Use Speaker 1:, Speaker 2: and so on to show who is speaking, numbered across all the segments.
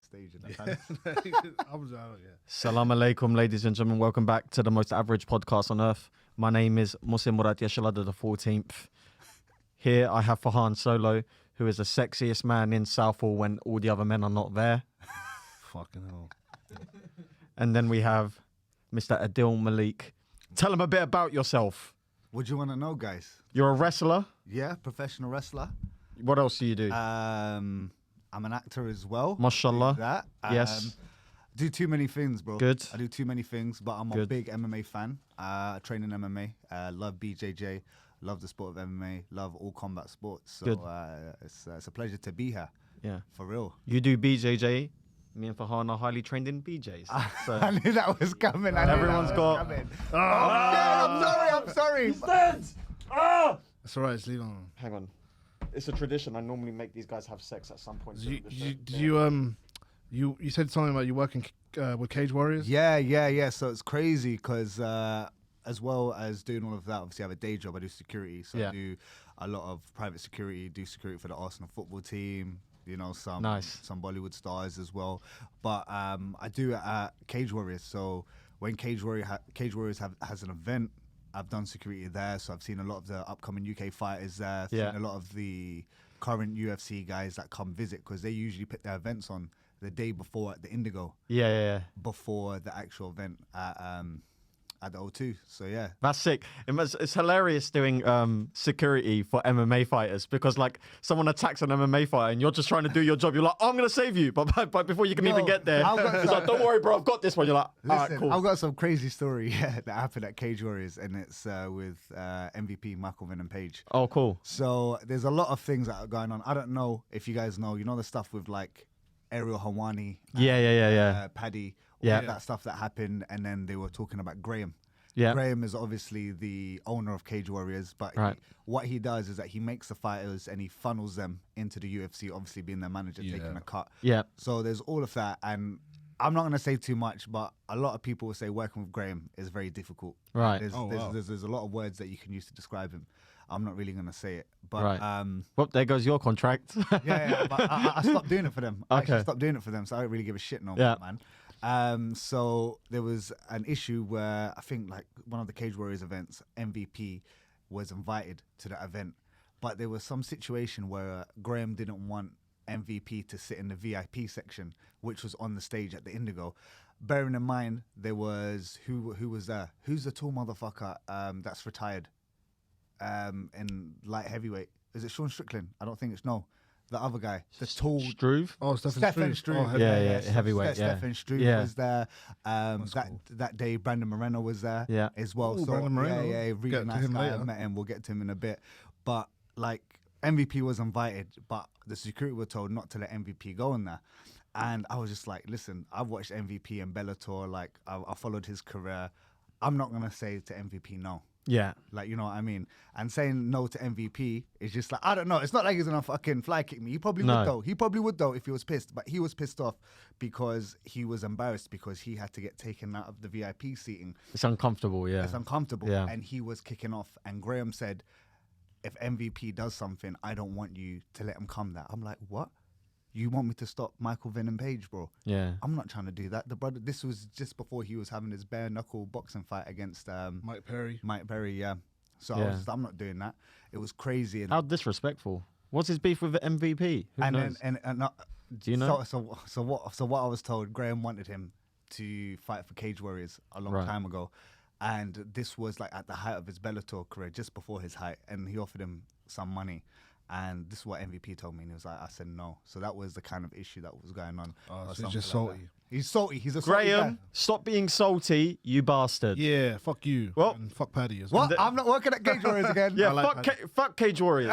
Speaker 1: stage. And
Speaker 2: Salam alaikum, ladies and gentlemen. Welcome back to the most average podcast on earth. My name is Muslim Murad Yashalada the 14th. Here I have Farhan Solo, who is the sexiest man in Southall when all the other men are not there.
Speaker 3: Fucking hell.
Speaker 2: And then we have Mr. Adil Malik. Tell him a bit about yourself.
Speaker 1: What do you want to know, guys?
Speaker 2: You're a wrestler.
Speaker 1: Yeah, professional wrestler.
Speaker 2: What else do you do?
Speaker 1: I'm an actor as well.
Speaker 2: Mashallah.
Speaker 1: Do that.
Speaker 2: Yes.
Speaker 1: Do too many things, bro.
Speaker 2: Good.
Speaker 1: I do too many things, but I'm a
Speaker 2: Good.
Speaker 1: big MMA fan. I train in MMA. Love BJJ. Love the sport of MMA. Love all combat sports. So
Speaker 2: Good.
Speaker 1: It's a pleasure to be here.
Speaker 2: Yeah.
Speaker 1: For real.
Speaker 2: You do BJJ. Me and Farhan are highly trained in BJs. So
Speaker 1: I knew that was coming.
Speaker 2: everyone's got.
Speaker 1: I'm sorry.
Speaker 3: That's all right, just leave it on.
Speaker 2: Hang on. It's a tradition. I normally make these guys have sex at some point.
Speaker 3: You said something about you working with Cage Warriors?
Speaker 1: Yeah. So it's crazy because as well as doing all of that, obviously I have a day job. I do security. So
Speaker 2: Yeah.
Speaker 1: I do a lot of private security, do security for the Arsenal football team, you know, some Bollywood stars as well. But I do it at Cage Warriors. So when Cage Warriors has an event, I've done security there. So I've seen a lot of the upcoming UK fighters there. I've seen a lot of the current UFC guys that come visit because they usually put their events on the day before at the Indigo.
Speaker 2: Yeah.
Speaker 1: Before the actual event at the O2. So yeah.
Speaker 2: That's sick. It's hilarious doing security for MMA fighters because like someone attacks an MMA fighter and you're just trying to do your job. You're like, oh, I'm going to save you. But before you can even get there, it's like, don't worry, bro, I've got this one. You're like, all right, cool.
Speaker 1: I've got some crazy story that happened at Cage Warriors and it's with MVP Michael Venom Page.
Speaker 2: Oh, cool.
Speaker 1: So there's a lot of things that are going on. I don't know if you guys know, the stuff with like Ariel Hawani.
Speaker 2: Yeah.
Speaker 1: Paddy.
Speaker 2: Yeah.
Speaker 1: That stuff that happened. And then they were talking about Graham.
Speaker 2: Yeah.
Speaker 1: Graham is obviously the owner of Cage Warriors, but what he does is that he makes the fighters and he funnels them into the UFC, obviously being their manager, taking a cut.
Speaker 2: Yeah.
Speaker 1: So there's all of that. And I'm not going to say too much, but a lot of people will say working with Graham is very difficult.
Speaker 2: Right.
Speaker 1: There's a lot of words that you can use to describe him. I'm not really going to say it. But
Speaker 2: well, there goes your contract.
Speaker 1: yeah, but I stopped doing it for them.
Speaker 2: Okay.
Speaker 1: I actually stopped doing it for them, so I don't really give a shit no more, man. So there was an issue where I think like one of the Cage Warriors events, MVP was invited to the event, but there was some situation where Graham didn't want MVP to sit in the VIP section, which was on the stage at the Indigo. Bearing in mind, there was who was there? Who's the tall motherfucker that's retired in light heavyweight? Is it Sean Strickland? I don't think it's the other guy, the tall
Speaker 2: Struve.
Speaker 3: Oh, Stephen Struve.
Speaker 2: Oh, heavyweight.
Speaker 1: Stephen Struve was there. That day, Brandon Moreno was there as well.
Speaker 3: Ooh,
Speaker 1: so
Speaker 3: Brandon Moreno.
Speaker 1: Yeah, really nice guy. I met him. We'll get to him in a bit. But like MVP was invited, but the security were told not to let MVP go in there. And I was just like, listen, I've watched MVP and Bellator. Like I followed his career. I'm not gonna say to MVP no.
Speaker 2: Yeah.
Speaker 1: Like, you know what I mean? And saying no to MVP is just like, I don't know. It's not like he's going to fucking fly kick me. He probably would though. He probably would though if he was pissed. But he was pissed off because he was embarrassed because he had to get taken out of the VIP seating.
Speaker 2: It's uncomfortable, yeah.
Speaker 1: It's uncomfortable.
Speaker 2: Yeah.
Speaker 1: And he was kicking off. And Graham said, if MVP does something, I don't want you to let him come there. I'm like, what? You want me to stop Michael Venom Page, bro?
Speaker 2: Yeah.
Speaker 1: I'm not trying to do that. The brother, this was just before he was having his bare knuckle boxing fight against
Speaker 3: Mike Perry.
Speaker 1: Yeah. So I was just, I'm not doing that. It was crazy.
Speaker 2: How disrespectful. What's his beef with the MVP? Who knows? Do you know?
Speaker 1: So what I was told, Graham wanted him to fight for Cage Warriors a long time ago, and this was like at the height of his Bellator career, just before his height, and he offered him some money. And this is what MVP told me, and he was like, I said no. So that was the kind of issue that was going on.
Speaker 3: Oh, so he's just salty.
Speaker 1: He's salty. He's a salty
Speaker 2: Graham,
Speaker 1: guy.
Speaker 2: stop being salty, you bastard.
Speaker 3: Yeah, fuck you.
Speaker 2: Well,
Speaker 3: and fuck Paddy as well.
Speaker 1: What? I'm not working at Cage Warriors again.
Speaker 2: Yeah,
Speaker 3: like
Speaker 2: fuck Cage Warriors.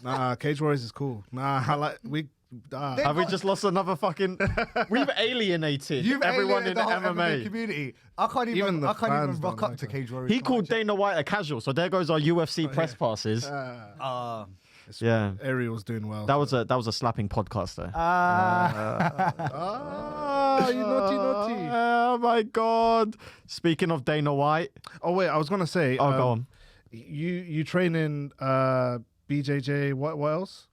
Speaker 3: Nah, Cage Warriors is cool. Nah, I like
Speaker 2: have we just lost another fucking? We've alienated everyone in the MMA
Speaker 1: community. I can't even rock up to Cage Warriors.
Speaker 2: He called Dana White a casual, so there goes our UFC press passes.
Speaker 3: Ariel's doing well.
Speaker 2: That was a slapping podcast there.
Speaker 3: You naughty.
Speaker 2: Oh my god! Speaking of Dana White.
Speaker 3: Oh wait, I was gonna say.
Speaker 2: Oh, go on.
Speaker 3: You train in BJJ. What else?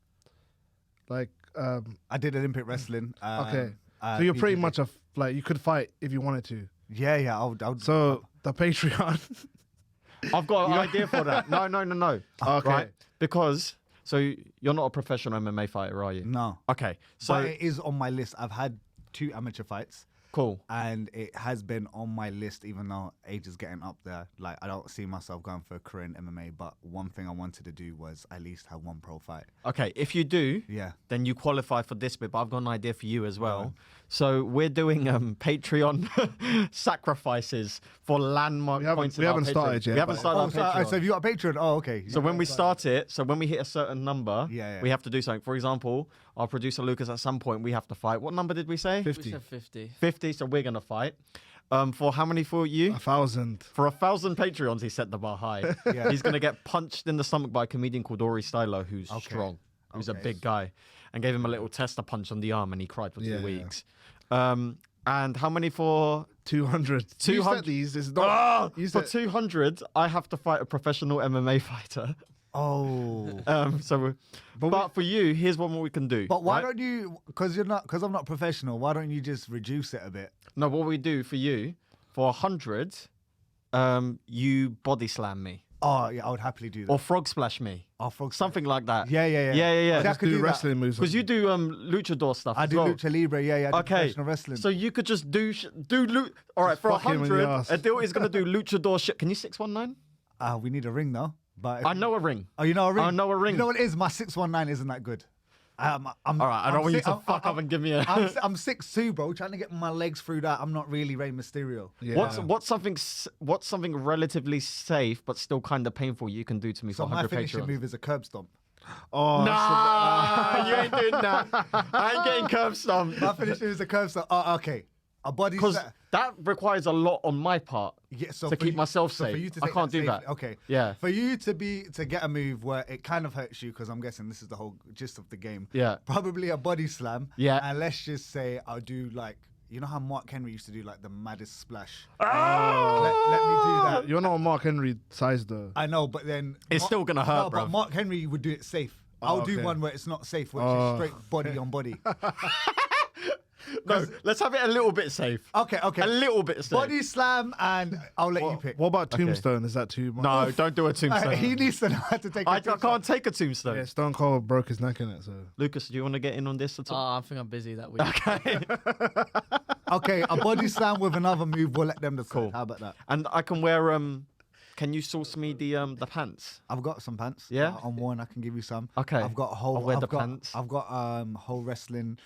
Speaker 3: Like
Speaker 1: I did Olympic wrestling.
Speaker 3: Okay. So you're pretty much like you could fight if you wanted to.
Speaker 1: Yeah. I would.
Speaker 3: So the Patreon.
Speaker 2: I've got an idea for that. No.
Speaker 3: Okay.
Speaker 2: Right? Because you're not a professional MMA fighter, are you?
Speaker 1: No.
Speaker 2: Okay. So
Speaker 1: But it is on my list. I've had 2 amateur fights.
Speaker 2: cool.
Speaker 1: And it has been on my list, even though age is getting up there. Like, I don't see myself going for a career in MMA, but one thing I wanted to do was at least have 1 pro fight.
Speaker 2: Okay, if you do,
Speaker 1: Yeah.
Speaker 2: then you qualify for this bit, but I've got an idea for you as well. So we're doing Patreon sacrifices for landmark points.
Speaker 3: We haven't started yet.
Speaker 2: We haven't started on Patreon.
Speaker 1: So have you got a Patreon? Oh, okay.
Speaker 2: So when we start it, so when we hit a certain number,
Speaker 1: Yeah.
Speaker 2: we have to do something. For example, our producer Lucas, at some point, we have to fight. What number did we say?
Speaker 3: 50.
Speaker 4: We said 50.
Speaker 2: 50, so we're going to fight. For how many for you?
Speaker 3: 1,000.
Speaker 2: For 1,000 Patreons, he set the bar high.
Speaker 1: Yeah.
Speaker 2: He's going to get punched in the stomach by a comedian called Ori Stylo, who's strong, who's a big guy, and gave him a little tester punch on the arm, and he cried for 2 weeks. And how many for
Speaker 3: 200?
Speaker 2: 200?
Speaker 3: These is not.
Speaker 2: For 200, I have to fight a professional MMA fighter.
Speaker 1: Oh.
Speaker 2: But for you, here's what we can do.
Speaker 1: But why
Speaker 2: right?
Speaker 1: don't you, because I'm not professional, why don't you just reduce it a bit?
Speaker 2: No, what we do for you, for 100, you body slam me.
Speaker 1: Oh, yeah, I would happily do that.
Speaker 2: Or frog splash me.
Speaker 1: Or frog
Speaker 2: Something like that.
Speaker 1: Yeah.
Speaker 3: Just do wrestling moves.
Speaker 2: Because you do luchador stuff
Speaker 1: I
Speaker 2: as
Speaker 1: do
Speaker 2: well.
Speaker 1: lucha libre, I do professional wrestling.
Speaker 2: So you could just all right, for
Speaker 3: fuck him in the
Speaker 2: 100,
Speaker 3: ass.
Speaker 2: Adil is going to do luchador shit. Can you 619?
Speaker 1: We need a ring though. But
Speaker 2: I know a ring.
Speaker 1: Oh, you know a ring?
Speaker 2: I know a ring.
Speaker 1: You know what it is? My 619 isn't that good. All
Speaker 2: right, I don't want you to fuck up and give me a...
Speaker 1: I'm 6'2", bro. Trying to get my legs through that. I'm not really Rey Mysterio.
Speaker 3: Yeah.
Speaker 2: What's something relatively safe but still kind of painful you can do to me
Speaker 1: So
Speaker 2: for
Speaker 1: my
Speaker 2: 100
Speaker 1: finishing
Speaker 2: Patreons?
Speaker 1: move is a curb stomp.
Speaker 3: Oh,
Speaker 2: Nah, you ain't doing that. I ain't getting curb stomped.
Speaker 1: My finishing move is a curb stomp. Oh, okay. A body
Speaker 2: Because that requires a lot on my part
Speaker 1: so
Speaker 2: to
Speaker 1: for
Speaker 2: keep
Speaker 1: you-
Speaker 2: myself
Speaker 1: so
Speaker 2: safe.
Speaker 1: for you to
Speaker 2: I
Speaker 1: take
Speaker 2: can't do
Speaker 1: safely.
Speaker 2: that.
Speaker 1: Okay.
Speaker 2: Yeah.
Speaker 1: For you to get a move where it kind of hurts you, because I'm guessing this is the whole gist of the game.
Speaker 2: Yeah.
Speaker 1: Probably a body slam.
Speaker 2: Yeah.
Speaker 1: And let's just say I'll do like, you know how Mark Henry used to do like the maddest splash.
Speaker 2: Ah!
Speaker 1: Let me do that.
Speaker 3: you're not a Mark Henry size though.
Speaker 1: I know, but then
Speaker 2: It's still gonna hurt,
Speaker 1: no, but
Speaker 2: bruv.
Speaker 1: Mark Henry would do it safe. I'll do
Speaker 3: okay.
Speaker 1: one where it's not safe, where it's just straight body on body.
Speaker 2: No, let's have it a little bit safe.
Speaker 1: Okay.
Speaker 2: A little bit safe.
Speaker 1: Body slam, and I'll let you pick.
Speaker 3: What about Tombstone? Is that too much?
Speaker 2: No, don't do a tombstone.
Speaker 1: He needs to know how to take.
Speaker 2: I
Speaker 1: a tombstone.
Speaker 2: can't take a tombstone.
Speaker 3: Yeah, Stone Cold broke his neck in it, so.
Speaker 2: Lucas, do you want to get in on this at all?
Speaker 4: I think I'm busy that week.
Speaker 2: Okay.
Speaker 1: Okay, a body slam with another move. We'll let them decide.
Speaker 2: Cool.
Speaker 1: How about that?
Speaker 2: And I can wear can you source me the pants?
Speaker 1: I've got some pants.
Speaker 2: Yeah?
Speaker 1: I'm worn. I can give you some.
Speaker 2: Okay.
Speaker 1: I've got a whole.
Speaker 2: I'll wear
Speaker 1: I've
Speaker 2: the
Speaker 1: got,
Speaker 2: pants.
Speaker 1: I've got whole wrestling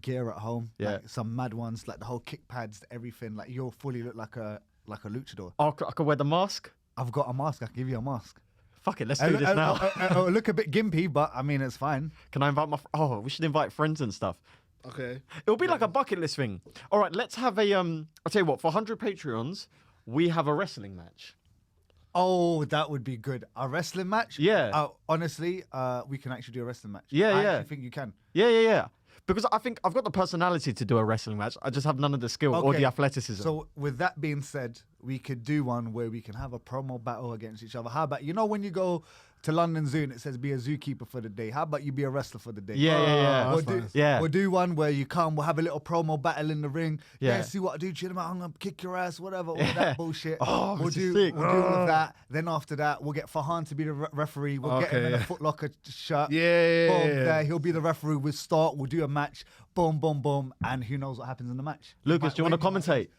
Speaker 1: gear at home.
Speaker 2: Yeah.
Speaker 1: Like some mad ones, like the whole kick pads, everything. Like you'll fully look like a luchador.
Speaker 2: Oh, I can wear the mask?
Speaker 1: I've got a mask. I can give you a mask.
Speaker 2: Fuck it, let's do this now.
Speaker 1: It'll look a bit gimpy, but I mean it's fine.
Speaker 2: Can I invite we should invite friends and stuff.
Speaker 3: Okay.
Speaker 2: It'll be like a bucket list thing. All right, let's have a I'll tell you what, for 100 Patreons, we have a wrestling match.
Speaker 1: Oh, that would be good. A wrestling match?
Speaker 2: Yeah.
Speaker 1: Honestly, we can actually do a wrestling match.
Speaker 2: Yeah,
Speaker 1: I
Speaker 2: yeah.
Speaker 1: actually think you can.
Speaker 2: Yeah. Because I think I've got the personality to do a wrestling match. I just have none of the skill or
Speaker 1: Okay.
Speaker 2: the athleticism.
Speaker 1: So with that being said, we could do one where we can have a promo battle against each other. How about, you know, when you go to London Zoo and it says be a zookeeper for the day, how about you be a wrestler for the day?
Speaker 2: Yeah.
Speaker 1: We'll
Speaker 3: that's
Speaker 1: do,
Speaker 3: nice.
Speaker 2: Yeah.
Speaker 1: we'll do one where you come, we'll have a little promo battle in the ring.
Speaker 2: Yeah.
Speaker 1: See what I do, chill out, I'm gonna kick your ass, whatever, all that bullshit.
Speaker 2: Oh,
Speaker 1: we'll
Speaker 2: this is
Speaker 1: do
Speaker 2: sick.
Speaker 1: all of that. Then after that, we'll get Farhan to be the referee. We'll get him in a Foot Locker shirt.
Speaker 3: Yeah.
Speaker 1: Boom, there, he'll be the referee. We'll start, we'll do a match. Boom, boom, boom. And who knows what happens in the match.
Speaker 2: Lucas, do you want to commentate?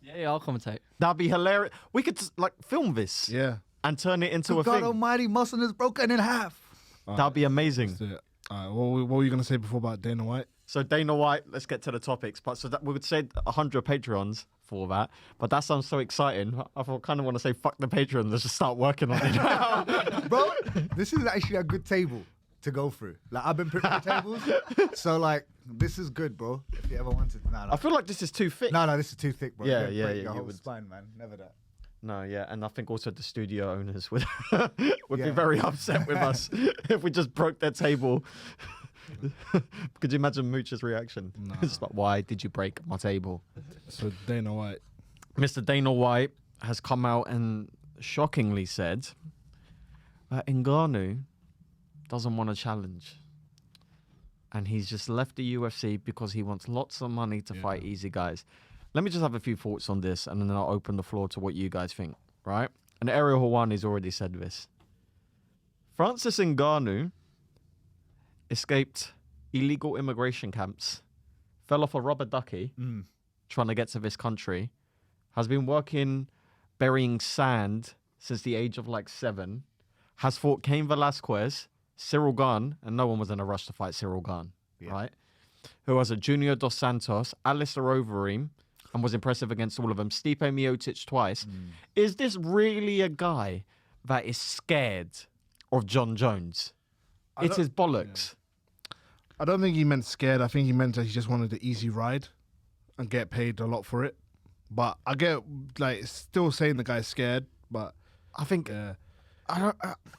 Speaker 4: Yeah, I'll commentate.
Speaker 2: That'd be hilarious. We could like film this
Speaker 3: Yeah.
Speaker 2: and turn it into a
Speaker 1: God
Speaker 2: thing.
Speaker 1: almighty, Muscle is broken in half.
Speaker 2: That'd be amazing.
Speaker 3: Let's do it. All right. What were you gonna say before about Dana White?
Speaker 2: So Dana White, let's get to the topics. But so that we would say 100 Patreons for that. But that sounds so exciting. I kind of want to say fuck the Patreons. Let's just start working on it.
Speaker 1: Bro, this is actually a good table to go through. Like, I've been preparing tables. So, like, this is good, bro. If you ever wanted.
Speaker 2: I feel like this is too thick.
Speaker 1: No, this is too thick, bro.
Speaker 2: Yeah,
Speaker 1: You'd
Speaker 2: yeah,
Speaker 1: break
Speaker 2: yeah,
Speaker 1: Your
Speaker 2: you
Speaker 1: whole
Speaker 2: would.
Speaker 1: spine, man. Never that.
Speaker 2: No, yeah, and I think also the studio owners would be
Speaker 1: Yeah.
Speaker 2: very upset with us if we just broke their table. Could you imagine Mooch's reaction?
Speaker 3: Nah.
Speaker 2: It's like, why did you break my table?
Speaker 3: So Dana White.
Speaker 2: Mr. Dana White has come out and shockingly said that Ngannou doesn't want a challenge. and he's just left the UFC because he wants lots of money to fight easy guys. Let me just have a few thoughts on this, and then I'll open the floor to what you guys think, right? And Ariel Hawani's already said this. Francis Ngannou escaped illegal immigration camps, fell off a rubber ducky trying to get to this country, has been working burying sand since the age of like 7, has fought Cain Velasquez, Cyril Gane, and no one was in a rush to fight Cyril Gane, right? Who was a Junior Dos Santos, Alistair Overeem, and was impressive against all of them, Stipe Miocic twice. Is this really a guy that is scared of John Jones? It's his bollocks.
Speaker 3: I don't think he meant scared. I think he meant that he just wanted the easy ride and get paid a lot for it. But I get, like, still saying the guy's scared, but
Speaker 2: I think...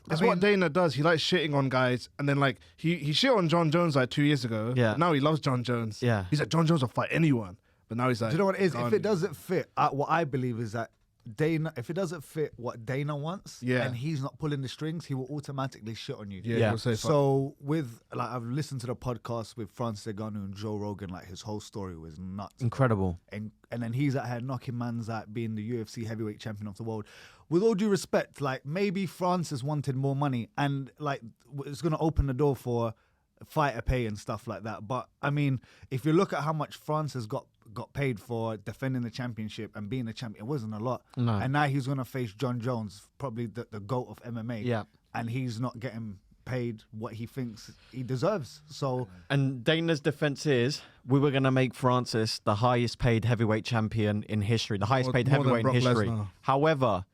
Speaker 3: That's what Dana does. He likes shitting on guys, and then like he shit on John Jones like 2 years ago.
Speaker 2: Yeah.
Speaker 3: Now he loves John Jones.
Speaker 2: Yeah.
Speaker 3: He's like, John Jones will fight anyone. But now he's like,
Speaker 1: Do you know what it is?
Speaker 3: Gane.
Speaker 1: If it doesn't fit, what I believe is that Dana, if it doesn't fit what Dana wants, and he's not pulling the strings, he will automatically shit on you.
Speaker 3: Yeah. He'll say,
Speaker 1: So with like, I've listened to the podcast with Francis Ngannou and Joe Rogan. Like his whole story was nuts,
Speaker 2: Incredible.
Speaker 1: and then he's out here knocking man's out being the UFC heavyweight champion of the world. With all due respect, like maybe Francis wanted more money, and like it's gonna open the door for fighter pay and stuff like that. But I mean, if you look at how much Francis got paid for defending the championship and being the champion, it wasn't a lot.
Speaker 2: No.
Speaker 1: And now he's gonna face John Jones, probably the GOAT of MMA.
Speaker 2: Yeah.
Speaker 1: And he's not getting paid what he thinks he deserves. So
Speaker 2: And Dana's defense is, we were going to make Francis the highest paid heavyweight champion in history, the highest paid
Speaker 3: more than
Speaker 2: heavyweight in
Speaker 3: Brock
Speaker 2: history.
Speaker 3: Lesnar.
Speaker 2: However,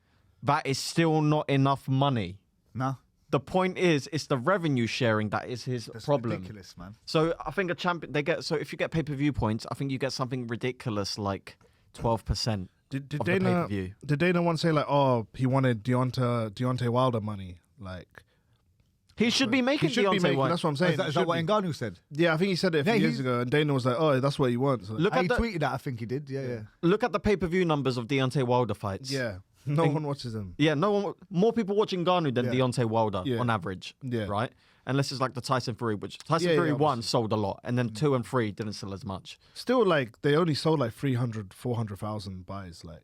Speaker 2: that is still not enough money.
Speaker 1: nah,
Speaker 2: The point is, it's the revenue sharing that is his
Speaker 1: that's
Speaker 2: problem.
Speaker 1: ridiculous, man.
Speaker 2: So I think a champion, so if you get pay-per-view points, I think you get something ridiculous like 12%
Speaker 3: Did
Speaker 2: of the
Speaker 3: Dana
Speaker 2: pay-per-view.
Speaker 3: did Dana once say like, oh, he wanted Deontay Wilder money? Like
Speaker 2: He should be making
Speaker 3: he should be
Speaker 2: Deontay
Speaker 3: making.
Speaker 2: Wilder.
Speaker 3: That's what I'm saying.
Speaker 1: Is that
Speaker 3: He should
Speaker 1: what
Speaker 3: be.
Speaker 1: Ngannou said?
Speaker 3: Yeah, I think he said it a few
Speaker 1: Yeah,
Speaker 3: years
Speaker 1: he's-
Speaker 3: ago, and Dana was like, oh, that's what he wants. Like,
Speaker 2: Look
Speaker 1: He
Speaker 2: at the
Speaker 1: tweeted that. I think he did. Yeah.
Speaker 2: look at the pay-per-view numbers of Deontay Wilder fights.
Speaker 3: yeah, no one watches him.
Speaker 2: Yeah, more people watching Ngannou than
Speaker 1: Yeah.
Speaker 2: Deontay Wilder
Speaker 3: Yeah.
Speaker 2: on average.
Speaker 3: Yeah.
Speaker 2: Right? Unless it's like the Tyson Fury, which Tyson
Speaker 3: Yeah,
Speaker 2: Fury
Speaker 3: yeah,
Speaker 2: 1
Speaker 3: obviously.
Speaker 2: sold a lot, and then 2 and 3 didn't sell as much.
Speaker 3: Still, like they only sold like 300, 400,000 buys. Like,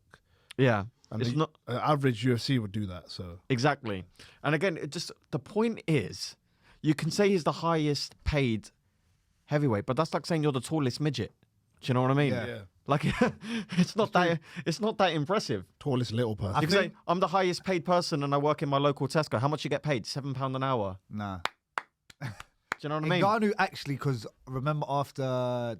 Speaker 2: Yeah.
Speaker 3: and
Speaker 2: It's
Speaker 3: the
Speaker 2: not
Speaker 3: average UFC would do that. So
Speaker 2: exactly. And again, the point is, you can say he's the highest paid heavyweight, but that's like saying you're the tallest midget. Do you know what I mean?
Speaker 1: Yeah.
Speaker 2: Like it's not that impressive.
Speaker 3: tallest little person.
Speaker 2: You can say I'm the highest paid person and I work in my local Tesco. How much you get paid? £7 an hour.
Speaker 1: Nah.
Speaker 2: Do you know what I mean?
Speaker 1: Ngannou actually, because remember after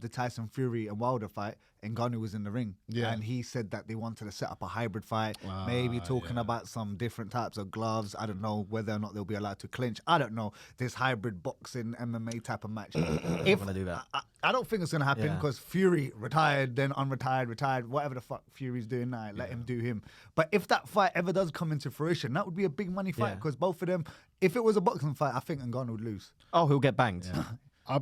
Speaker 1: the Tyson Fury and Wilder fight, Ngannou was in the ring, and he said that they wanted to set up a hybrid fight, maybe talking about some different types of gloves. I don't know whether or not they'll be allowed to clinch. I don't know, this hybrid boxing MMA type of match. If
Speaker 2: gonna do that.
Speaker 1: I don't think it's gonna happen
Speaker 2: Yeah.
Speaker 1: because Fury retired, then retired, whatever the fuck Fury's doing now, let him do him. But if that fight ever does come into fruition, that would be a big money fight
Speaker 2: Yeah.
Speaker 1: because both of them, if it was a boxing fight, I think Ngannou would lose.
Speaker 2: Oh, he'll get banged.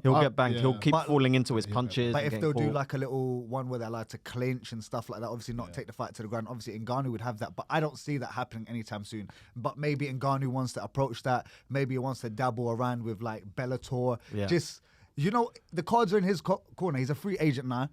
Speaker 2: He'll get banged. He'll keep
Speaker 1: But-
Speaker 2: falling into his punches.
Speaker 1: But
Speaker 2: and
Speaker 1: if
Speaker 2: getting
Speaker 1: they'll do
Speaker 2: caught.
Speaker 1: like a little one where they're allowed to clinch and stuff like that, obviously not take the fight to the ground. Obviously, Ngannou would have that, but I don't see that happening anytime soon. But maybe Ngannou wants to approach that. Maybe he wants to dabble around with like Bellator.
Speaker 2: Yeah.
Speaker 1: Just, the cards are in his corner. He's a free agent now.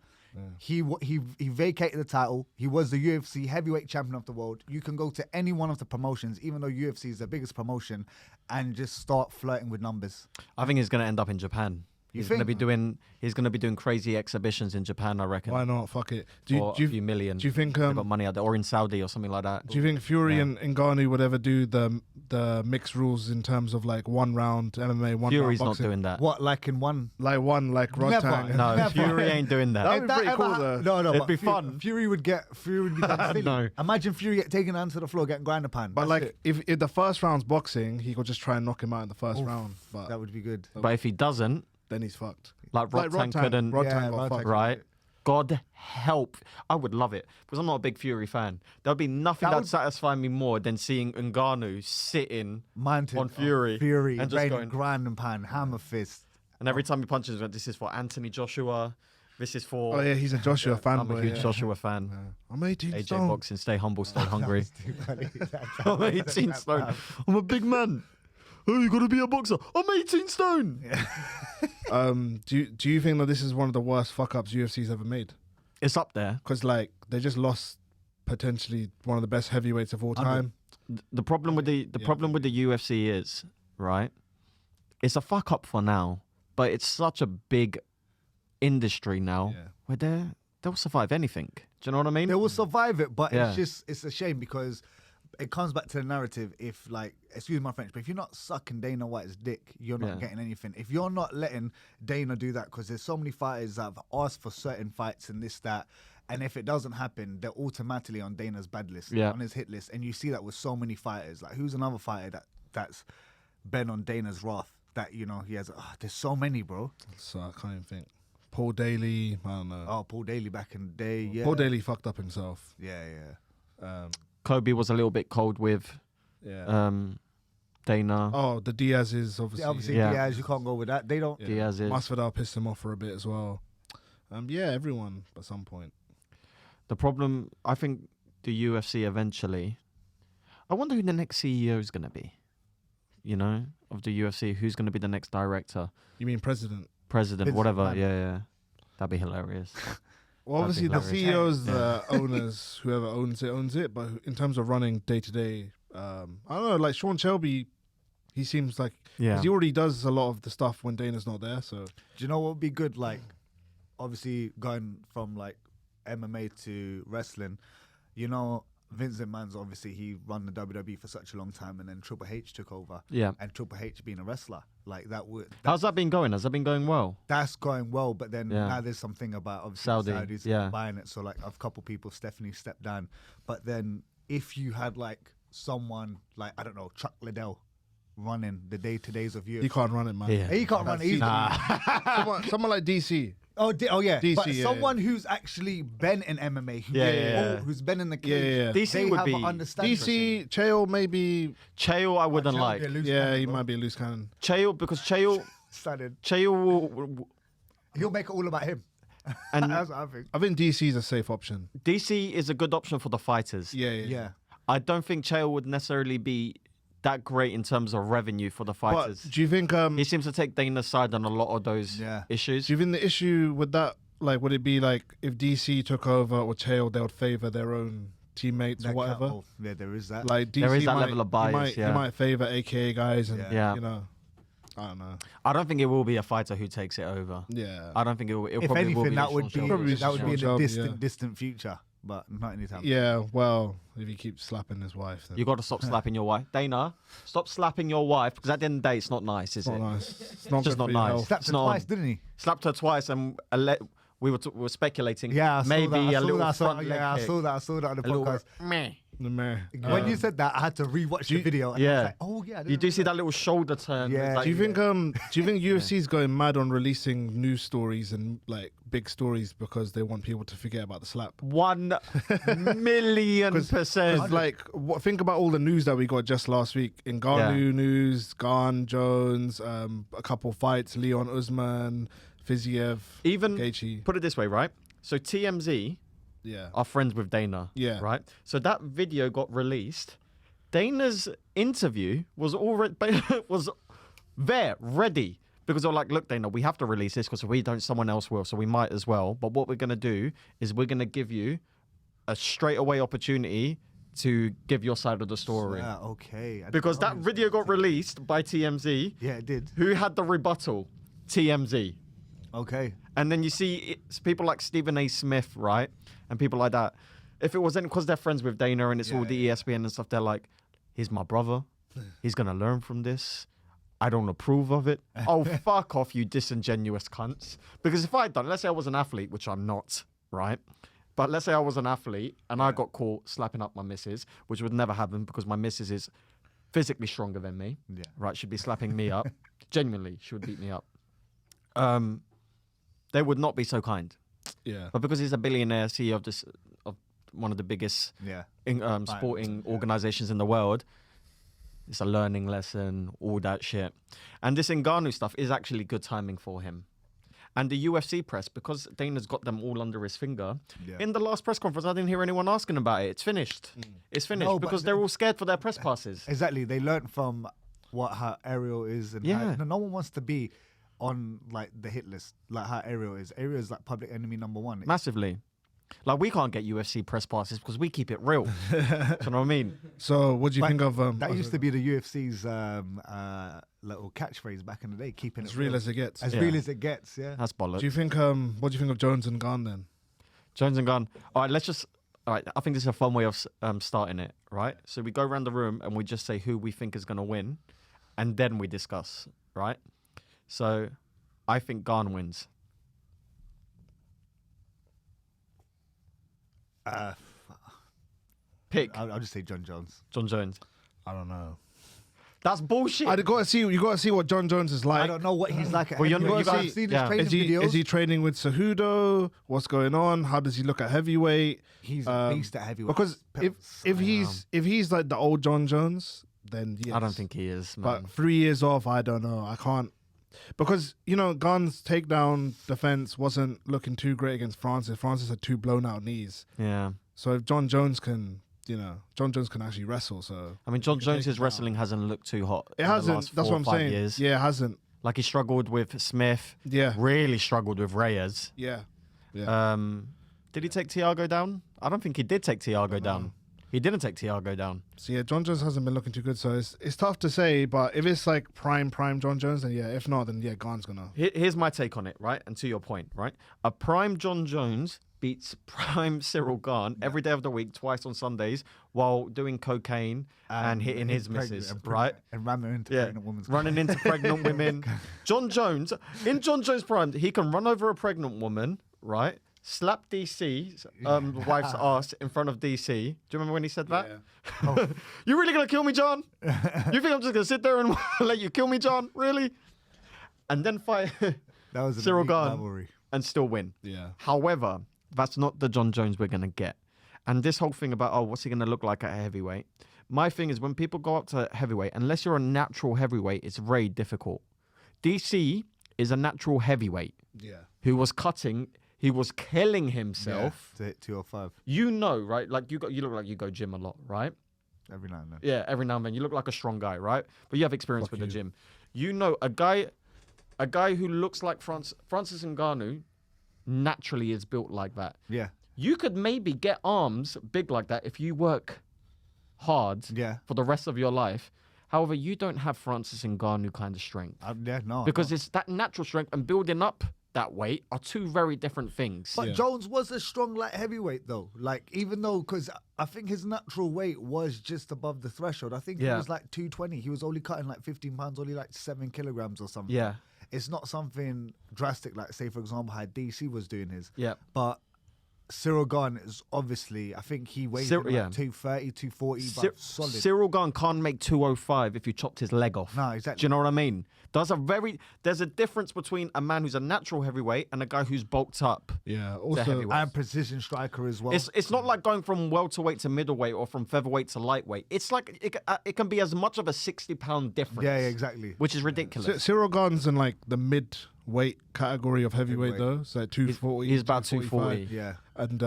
Speaker 1: He vacated the title. He was the UFC heavyweight champion of the world. You can go to any one of the promotions, even though UFC is the biggest promotion, and just start flirting with numbers.
Speaker 2: I think he's going to end up in Japan.
Speaker 1: You
Speaker 2: He's going to
Speaker 1: think?
Speaker 2: be doing crazy exhibitions in Japan, I reckon.
Speaker 3: Why not? Fuck it.
Speaker 2: For a few million.
Speaker 3: Do you think
Speaker 2: They got money out there, or in Saudi or something like that.
Speaker 3: Do you think Fury and Ngannou would ever do the mixed rules in terms of like 1 round MMA, 1
Speaker 2: Fury's
Speaker 3: round
Speaker 2: not
Speaker 3: boxing?
Speaker 2: doing that.
Speaker 1: What, like in one?
Speaker 3: Like
Speaker 1: Never.
Speaker 3: Rotang.
Speaker 2: No,
Speaker 1: Never.
Speaker 2: Fury ain't doing that.
Speaker 3: That would be pretty cool,
Speaker 1: happened,
Speaker 3: though.
Speaker 1: no,
Speaker 2: It'd
Speaker 1: but
Speaker 2: be fun.
Speaker 1: Fury would be done silly.
Speaker 2: No.
Speaker 1: Imagine Fury get taken down to the floor, getting ground upon.
Speaker 3: But
Speaker 1: That's
Speaker 3: like,
Speaker 1: it.
Speaker 3: if the first round's boxing, he could just try and knock him out in the first round. But
Speaker 1: That would be good.
Speaker 2: But if he doesn't,
Speaker 3: then he's fucked.
Speaker 2: like Rotang couldn't,
Speaker 3: Rotang
Speaker 1: Yeah,
Speaker 3: got
Speaker 1: Rotang
Speaker 3: fucked.
Speaker 2: right? God help. I would love it because I'm not a big Fury fan. There'd be nothing
Speaker 1: That
Speaker 2: that'd
Speaker 1: would-
Speaker 2: satisfy me more than seeing Ngannou sitting
Speaker 1: Mounted
Speaker 2: on Fury,
Speaker 1: Fury,
Speaker 2: and just
Speaker 1: raining
Speaker 2: going,
Speaker 1: ground and pound, hammer fist.
Speaker 2: and every time he punches, this is for Anthony Joshua. This is for.
Speaker 3: Oh yeah, he's a Joshua fan.
Speaker 2: I'm a huge Joshua fan.
Speaker 3: I'm 18
Speaker 2: AJ
Speaker 3: stone.
Speaker 2: boxing, stay humble, stay hungry.
Speaker 1: That's too funny.
Speaker 2: I'm 18 stone. I'm a big man. oh, you got to be a boxer. I'm 18 stone.
Speaker 3: Do you think that this is one of the worst fuck ups UFC's ever made?
Speaker 2: It's up there.
Speaker 3: Because like they just lost potentially one of the best heavyweights of all time.
Speaker 2: The problem with the problem with the UFC is, right, it's a fuck up for now, but it's such a big industry now where they'll survive anything. Do you know what I mean?
Speaker 1: They will survive it, but
Speaker 2: Yeah.
Speaker 1: it's a shame because it comes back to the narrative. If like, excuse my French, but if you're not sucking Dana White's dick, you're not getting anything. If you're not letting Dana do that, because there's so many fighters that have asked for certain fights and this, that, and if it doesn't happen, they're automatically on Dana's bad list, on his hit list. And you see that with so many fighters. Like, who's another fighter that's been on Dana's wrath? That, you know, he has. There's so many, bro.
Speaker 3: So I can't even think. Paul Daly, I don't know.
Speaker 1: Oh, Paul Daly back in the day. Yeah,
Speaker 3: Paul Daly fucked up himself.
Speaker 1: Yeah.
Speaker 2: Kobe was a little bit cold with Dana.
Speaker 3: Oh, the Diaz's obviously.
Speaker 1: Diaz, you can't go with that. They don't.
Speaker 2: Diaz is.
Speaker 3: Masvidal pissed him off for a bit as well. Everyone at some point.
Speaker 2: The problem, I think the UFC eventually, I wonder who the next CEO is going to be, you know, of the UFC. Who's going to be the next director?
Speaker 3: You mean president?
Speaker 2: President,
Speaker 1: Vince
Speaker 2: whatever.
Speaker 1: McMahon.
Speaker 2: Yeah. That'd be hilarious.
Speaker 3: Well, obviously the
Speaker 2: That'd be
Speaker 3: CEOs, the owners, whoever owns it. But in terms of running day to day, I don't know. Like Sean Shelby, he seems like 'cause he already does a lot of the stuff when Dana's not there. So
Speaker 1: Do you know what would be good? Like, obviously going from like MMA to wrestling, you know, Vince McMahon's obviously he run the WWE for such a long time, and then Triple H took over.
Speaker 2: Yeah.
Speaker 1: And Triple H being a wrestler, like that would.
Speaker 2: How's that been going? Has that been going well?
Speaker 1: That's going well, but then
Speaker 2: Yeah.
Speaker 1: now there's something about obviously
Speaker 2: Saudi,
Speaker 1: Saudis
Speaker 2: yeah.
Speaker 1: buying it. So like a couple people, Stephanie stepped down, but then if you had like someone like, I don't know, Chuck Liddell running the day-to-days of UFC.
Speaker 3: he can't run it, man.
Speaker 2: Yeah.
Speaker 1: He can't run it easily.
Speaker 3: Someone like DC.
Speaker 1: Oh yeah,
Speaker 3: DC,
Speaker 1: but
Speaker 3: yeah,
Speaker 1: someone who's actually been in MMA,
Speaker 2: who's
Speaker 1: been in the cage,
Speaker 3: Yeah.
Speaker 2: DC
Speaker 1: they
Speaker 2: would
Speaker 1: have
Speaker 2: be-
Speaker 1: an understanding.
Speaker 3: DC, Chael maybe.
Speaker 2: Chael, I wouldn't
Speaker 1: Chael
Speaker 2: like.
Speaker 1: would be a loose
Speaker 3: Yeah,
Speaker 1: cannon,
Speaker 3: he
Speaker 1: bro.
Speaker 3: might be a loose cannon.
Speaker 2: Chael, because Chael will,
Speaker 1: He'll make it all about him.
Speaker 2: and
Speaker 1: That's what I think.
Speaker 3: I think DC is a safe option.
Speaker 2: DC is a good option for the fighters.
Speaker 1: Yeah.
Speaker 2: I don't think Chael would necessarily be that great in terms of revenue for the
Speaker 3: But
Speaker 2: fighters.
Speaker 3: do you think?
Speaker 2: He seems to take Dana's side on a lot of those issues.
Speaker 3: Do you think the issue with that, like, would it be like if DC took over or Chael, they would favor their own teammates or whatever?
Speaker 1: Yeah, there is that.
Speaker 3: Like DC
Speaker 2: There is that
Speaker 3: might,
Speaker 2: level of bias,
Speaker 3: He
Speaker 2: yeah.
Speaker 3: might favor AKA guys, and
Speaker 2: Yeah.
Speaker 3: you know, I don't know.
Speaker 2: I don't think it will be a fighter who takes it over.
Speaker 3: Yeah,
Speaker 2: I don't think it will. It
Speaker 1: if
Speaker 2: probably will
Speaker 1: anything,
Speaker 2: be
Speaker 1: that
Speaker 2: Sean
Speaker 1: would be
Speaker 2: Shelby.
Speaker 3: Probably
Speaker 1: that would be in
Speaker 3: Sean
Speaker 1: the
Speaker 3: Shelby,
Speaker 1: distant future, but not anytime.
Speaker 3: yeah. Well, if he keeps slapping his wife, then
Speaker 2: You got to stop slapping your wife, Dana. Stop slapping your wife because at the end of the day, it's not nice, is
Speaker 3: it's
Speaker 2: it?
Speaker 3: not nice. It's not
Speaker 2: Just
Speaker 3: good
Speaker 2: not
Speaker 3: for your
Speaker 2: nice.
Speaker 3: health.
Speaker 1: Slapped
Speaker 2: It's
Speaker 1: her
Speaker 2: not
Speaker 1: twice,
Speaker 2: on.
Speaker 1: didn't he?
Speaker 2: Slapped her twice, and we were speculating.
Speaker 1: Yeah, I saw
Speaker 2: maybe
Speaker 1: that.
Speaker 2: a little
Speaker 1: I
Speaker 2: front leg
Speaker 1: I
Speaker 2: kick.
Speaker 1: saw that. I saw that on the
Speaker 2: A little
Speaker 1: podcast.
Speaker 2: meh.
Speaker 3: The mayor.
Speaker 1: When you said that, I had to rewatch the video. And I was
Speaker 2: Yeah.
Speaker 1: like, oh yeah. I
Speaker 2: You
Speaker 1: didn't
Speaker 2: do see
Speaker 1: know
Speaker 2: that little shoulder turn.
Speaker 1: Yeah.
Speaker 2: It's like-
Speaker 3: Do you think UFC is going mad on releasing news stories and like big stories because they want people to forget about the slap?
Speaker 2: 1,000,000%.
Speaker 3: Because like, think about all the news that we got just last week. NGannou news, Gane, Jones, a couple fights, Leon Usman, Fiziev,
Speaker 2: Even
Speaker 3: Gaethje.
Speaker 2: put it this way, right? So TMZ
Speaker 3: Yeah.
Speaker 2: are friends with Dana.
Speaker 3: Yeah.
Speaker 2: Right. So that video got released. Dana's interview was already was there, ready. Because they're like, look, Dana, we have to release this because if we don't, someone else will. So we might as well. But what we're going to do is we're going to give you a straightaway opportunity to give your side of the story.
Speaker 1: Yeah, okay. I didn't
Speaker 2: Because
Speaker 1: know
Speaker 2: that
Speaker 1: he was
Speaker 2: video
Speaker 1: gonna
Speaker 2: got released by TMZ.
Speaker 1: Yeah, it did.
Speaker 2: Who had the rebuttal? TMZ.
Speaker 1: Okay.
Speaker 2: And then you see it's people like Stephen A. Smith, right? And people like that. If it wasn't because they're friends with Dana and it's all the ESPN and stuff, they're like, he's my brother. He's going to learn from this. I don't approve of it. Oh, fuck off, you disingenuous cunts. Because if I'd done, let's say I was an athlete, which I'm not, right? But let's say I was an athlete and I got caught slapping up my missus, which would never happen because my missus is physically stronger than me, right? She'd be slapping me up. Genuinely, she would beat me up. They would not be so kind.
Speaker 3: Yeah.
Speaker 2: But because he's a billionaire CEO of one of the biggest sporting organizations in the world, it's a learning lesson, all that shit. And this Ngannou stuff is actually good timing for him. And the UFC press, because Dana's got them all under his finger, in the last press conference, I didn't hear anyone asking about it. It's finished. It's finished
Speaker 1: No, but
Speaker 2: because they're all scared for their press passes.
Speaker 1: Exactly. They learned from what how Ariel is, and no one wants to be on like the hit list like how Ariel is. Ariel is like public enemy number one.
Speaker 2: Massively. Like, we can't get UFC press passes because we keep it real. Do you know what I mean?
Speaker 3: So, what do you think of...
Speaker 1: that used to be the UFC's little catchphrase back in the day, keeping
Speaker 3: as real as it gets.
Speaker 1: As real as it gets, yeah.
Speaker 2: That's bollocks.
Speaker 3: Do you think... what do you think of Jones and Gane then?
Speaker 2: Jones and Gane. All right, let's just... All right, I think this is a fun way of starting it, right? So we go around the room and we just say who we think is going to win, and then we discuss, right? So I think Gane wins. Pick.
Speaker 1: I'll just say John Jones.
Speaker 2: John Jones.
Speaker 3: I don't know.
Speaker 2: That's bullshit.
Speaker 3: You got to see what John Jones is like.
Speaker 1: I don't know what he's like.
Speaker 2: Well,
Speaker 1: you guys see his training videos.
Speaker 3: Is he training with Cejudo? What's going on? How does he look at heavyweight?
Speaker 1: He's a beast at heavyweight.
Speaker 3: Because if he's like the old John Jones, then yes.
Speaker 2: I don't think he is, man.
Speaker 3: But 3 years off, I don't know. I can't. Because, Gane's takedown defense wasn't looking too great against Francis. Francis had 2 blown out knees.
Speaker 2: Yeah.
Speaker 3: So if John Jones can, John Jones can actually wrestle. So
Speaker 2: I mean, John Jones's wrestling hasn't looked too hot.
Speaker 3: It hasn't. That's what I'm saying.
Speaker 2: Years.
Speaker 3: Yeah, it hasn't.
Speaker 2: Like, he struggled with Smith.
Speaker 3: Yeah.
Speaker 2: Really struggled with Reyes.
Speaker 3: Yeah.
Speaker 2: Did he take Thiago down? I don't think he did take Thiago down. He didn't take Thiago down.
Speaker 3: So yeah, John Jones hasn't been looking too good. So it's tough to say. But if it's like prime John Jones, then yeah. If not, then yeah, Gane's gonna.
Speaker 2: Here's my take on it, right? And to your point, right? A prime John Jones beats prime Cyril Gane every day of the week, twice on Sundays, while doing cocaine and hitting his missus, right?
Speaker 1: And running into pregnant women.
Speaker 2: Running into pregnant women. John Jones, in John Jones' prime, he can run over a pregnant woman, right? Slap DC's wife's ass in front of DC. Do you remember when he said that? Yeah. Oh. You really gonna kill me, John? You think I'm just gonna sit there and let you kill me, John? Really? And then fight
Speaker 1: that was
Speaker 2: Cyril Gane and still win.
Speaker 3: Yeah.
Speaker 2: However, that's not the John Jones we're gonna get. And this whole thing about what's he gonna look like at heavyweight? My thing is when people go up to heavyweight, unless you're a natural heavyweight, it's very difficult. DC is a natural heavyweight.
Speaker 3: Yeah.
Speaker 2: Who was cutting. He was killing himself.
Speaker 1: To hit 205.
Speaker 2: Right? Like you look like you go gym a lot, right?
Speaker 1: Every now and then.
Speaker 2: Yeah, every now and then. You look like a strong guy, right? But you have experience with the gym. A guy who looks like Francis Ngannou naturally is built like that.
Speaker 1: Yeah.
Speaker 2: You could maybe get arms big like that if you work hard for the rest of your life. However, you don't have Francis Ngannou kind of strength. Because it's that natural strength and building up that weight are 2 very different things.
Speaker 1: But Jones was a strong light heavyweight though. Like even though, because I think his natural weight was just above the threshold. I think he was like 220. He was only cutting like 15 pounds, only like 7 kilograms or something.
Speaker 2: Yeah.
Speaker 1: It's not something drastic like, say, for example, how DC was doing his.
Speaker 2: Yeah.
Speaker 1: But Cyril Gane is obviously, I think he weighs like 230, 240, but solid.
Speaker 2: Cyril Gane can't make 205 if you chopped his leg off.
Speaker 1: No, exactly.
Speaker 2: Do you know what I mean? There's a difference between a man who's a natural heavyweight and a guy who's bulked up.
Speaker 3: Yeah, also
Speaker 1: and precision striker as well.
Speaker 2: It's not like going from welterweight to middleweight or from featherweight to lightweight. It's like it can be as much of a 60-pound difference.
Speaker 1: Yeah, exactly.
Speaker 2: Which is ridiculous.
Speaker 3: Cyril Gane's in like the mid-weight category of heavyweight though. So like 240.
Speaker 2: He's about 240.
Speaker 1: Yeah.
Speaker 3: And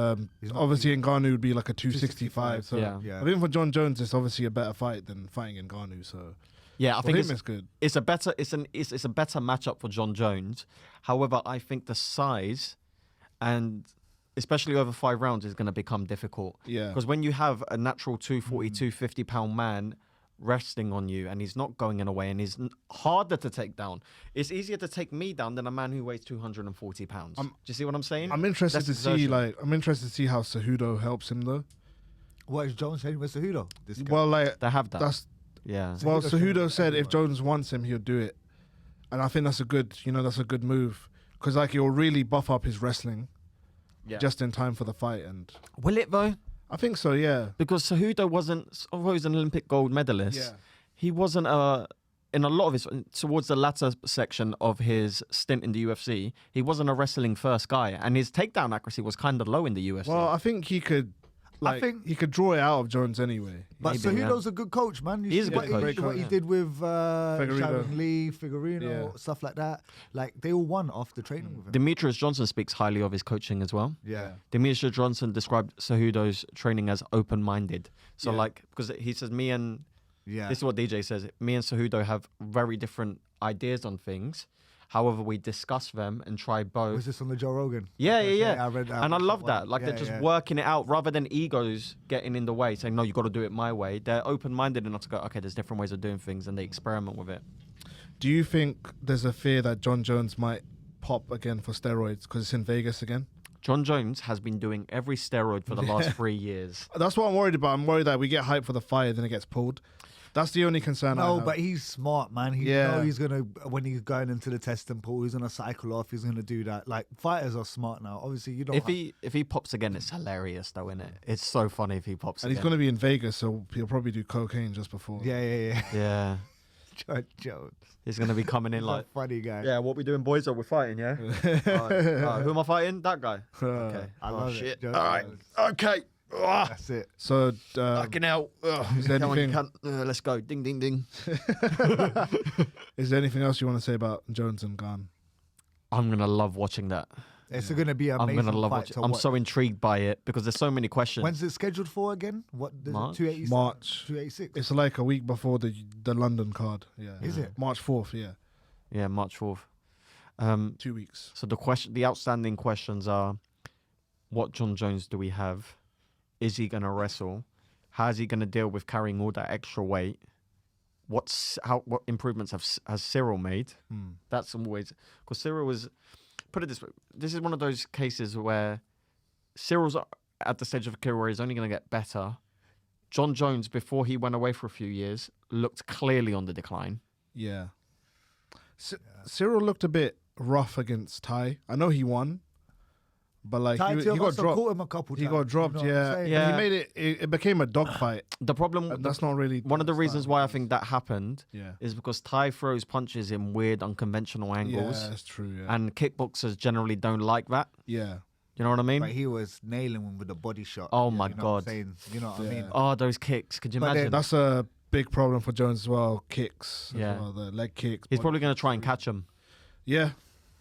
Speaker 3: obviously Ngannou would be like a 265. So I think for John Jones, it's obviously a better fight than fighting Ngannou. So.
Speaker 2: Yeah, I think
Speaker 3: it's good.
Speaker 2: It's a better matchup for John Jones. However, I think the size, and especially over 5 rounds, is going to become difficult.
Speaker 3: Yeah.
Speaker 2: Because when you have a natural 240, 250-pound man resting on you, and he's not going in a way, and he's harder to take down. It's easier to take me down than a man who weighs 240 pounds. Do you see what I'm saying?
Speaker 3: I'm interested to see how Cejudo helps him though.
Speaker 1: What is Jones saying with Cejudo?
Speaker 3: Well, like
Speaker 2: they have that.
Speaker 3: Well, Cejudo said if Jones wants him, he'll do it, and I think that's a good move because like it'll really buff up his wrestling, just in time for the fight. And
Speaker 2: will it though?
Speaker 3: I think so, yeah. Because
Speaker 2: Cejudo wasn't, although he's an Olympic gold medalist, he wasn't in a lot of his towards the latter section of his stint in the UFC. He wasn't a wrestling first guy, and his takedown accuracy was kind of low in the UFC.
Speaker 3: Well, I think he could. He could draw it out of Jones anyway.
Speaker 1: But Cejudo's a good coach, man.
Speaker 2: He's a good coach.
Speaker 1: What he did with Sharon Lee, Figueiredo, stuff like that. Like, they all won after training with him.
Speaker 2: Demetrius Johnson speaks highly of his coaching as well.
Speaker 1: Yeah.
Speaker 2: Demetrius Johnson described Cejudo's training as open-minded. So, because he says, me and
Speaker 1: Yeah.
Speaker 2: This is what DJ says. Me and Cejudo have very different ideas on things. However, we discuss them and try both.
Speaker 1: Was this on the Joe Rogan?
Speaker 2: Yeah.
Speaker 1: I read that.
Speaker 2: And I love that. Like, they're just working it out rather than egos getting in the way, saying, no, you got to do it my way. They're open-minded enough to go, okay, there's different ways of doing things, and they experiment with it.
Speaker 3: Do you think there's a fear that John Jones might pop again for steroids because it's in Vegas again?
Speaker 2: John Jones has been doing every steroid for the last 3 years.
Speaker 3: That's what I'm worried about. I'm worried that we get hyped for the fight, then it gets pulled. That's the only concern I have.
Speaker 1: No, but he's smart, man. He know he's gonna, when he's going into the testing pool, he's gonna cycle off. He's gonna do that. Like, fighters are smart now. Obviously, you don't.
Speaker 2: If he pops again, it's hilarious, though, isn't it? It's so funny if he pops.
Speaker 3: And
Speaker 2: again.
Speaker 3: he's gonna be in Vegas, so he'll probably do cocaine just before.
Speaker 2: Yeah.
Speaker 1: John Jones.
Speaker 2: He's gonna be coming in
Speaker 1: He's
Speaker 2: like
Speaker 1: a funny guy.
Speaker 2: Yeah, what we doing, boys? Are we fighting? Yeah. Who am I fighting? That guy. Okay.
Speaker 1: I love
Speaker 2: shit.
Speaker 1: it. John
Speaker 2: All right.
Speaker 1: Jones.
Speaker 2: Okay.
Speaker 1: That's it.
Speaker 3: So,
Speaker 2: Fucking hell.
Speaker 3: is there anything?
Speaker 2: Let's go. Ding, ding, ding.
Speaker 3: Is there anything else you want to say about Jones and Gane?
Speaker 2: I'm gonna love watching that.
Speaker 1: It's going to be an amazing
Speaker 2: I'm gonna love
Speaker 1: fight
Speaker 2: watching.
Speaker 1: to
Speaker 2: I'm
Speaker 1: watch.
Speaker 2: so intrigued by it because there's so many questions.
Speaker 1: When's it scheduled for again? What?
Speaker 2: March?
Speaker 1: 286?
Speaker 3: March.
Speaker 1: 286.
Speaker 3: It's like a week before the London card. Yeah.
Speaker 1: Is it?
Speaker 3: March 4th? Yeah.
Speaker 2: Yeah, March 4th.
Speaker 3: 2 weeks.
Speaker 2: So the outstanding questions are: what John Jones do we have? Is he gonna wrestle? How is he gonna deal with carrying all that extra weight? What improvements has Cyril made? That's always, because Cyril was, put it this way, this is one of those cases where Cyril's at the stage of a career where he's only going to get better. John Jones, before he went away for a few years, looked clearly on the decline.
Speaker 3: Yeah. Cyril looked a bit rough against Ty. I know he won, but like
Speaker 1: Ty
Speaker 3: he got dropped.
Speaker 1: Caught him a couple
Speaker 3: He
Speaker 1: times,
Speaker 3: got dropped.
Speaker 1: you know what I'm
Speaker 3: Yeah.
Speaker 1: saying?
Speaker 2: Yeah.
Speaker 3: He made it. It became a dogfight.
Speaker 2: The problem,
Speaker 3: That's not really
Speaker 2: one of the reasons
Speaker 3: style.
Speaker 2: why I think that happened
Speaker 3: Yeah.
Speaker 2: is because Ty throws punches in weird, unconventional angles,
Speaker 3: Yeah, that's true. Yeah.
Speaker 2: and kickboxers generally don't like that.
Speaker 3: yeah.
Speaker 2: You know what I mean?
Speaker 1: But he was nailing him with a body shot.
Speaker 2: Oh my
Speaker 1: you know
Speaker 2: God.
Speaker 1: what I'm saying? You know what I mean?
Speaker 2: Oh, those kicks! Could you
Speaker 1: But
Speaker 2: imagine?
Speaker 3: That's a big problem for Jones as well. Kicks. As
Speaker 2: Yeah.
Speaker 3: well, the leg kicks.
Speaker 2: He's
Speaker 3: body
Speaker 2: probably going to
Speaker 3: kicks.
Speaker 2: try and catch him.
Speaker 3: Yeah.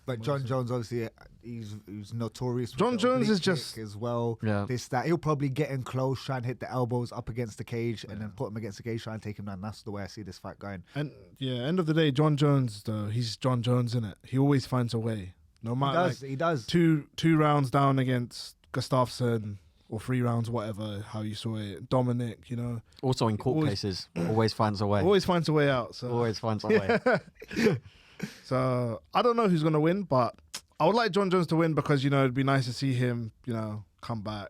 Speaker 1: But John Jones, obviously, he's notorious. with
Speaker 3: John
Speaker 1: the
Speaker 3: Jones
Speaker 1: oblique
Speaker 3: is just-
Speaker 1: kick as well.
Speaker 2: Yeah.
Speaker 1: That he'll probably get in close, try and hit the elbows up against the cage, and then put him against the cage, try and take him down. That's the way I see this fight going.
Speaker 3: And end of the day, John Jones though, he's John Jones, innit? He always finds a way. No matter
Speaker 1: He does.
Speaker 3: two rounds down against Gustafsson or 3 rounds, whatever, how you saw it. Dominic, you know,
Speaker 2: Also in court
Speaker 3: Always-
Speaker 2: cases, always finds a way.
Speaker 3: always finds a way out. So
Speaker 2: Always finds a way.
Speaker 3: So I don't know who's gonna win, but I would like John Jones to win because, you know, it'd be nice to see him, you know, come back,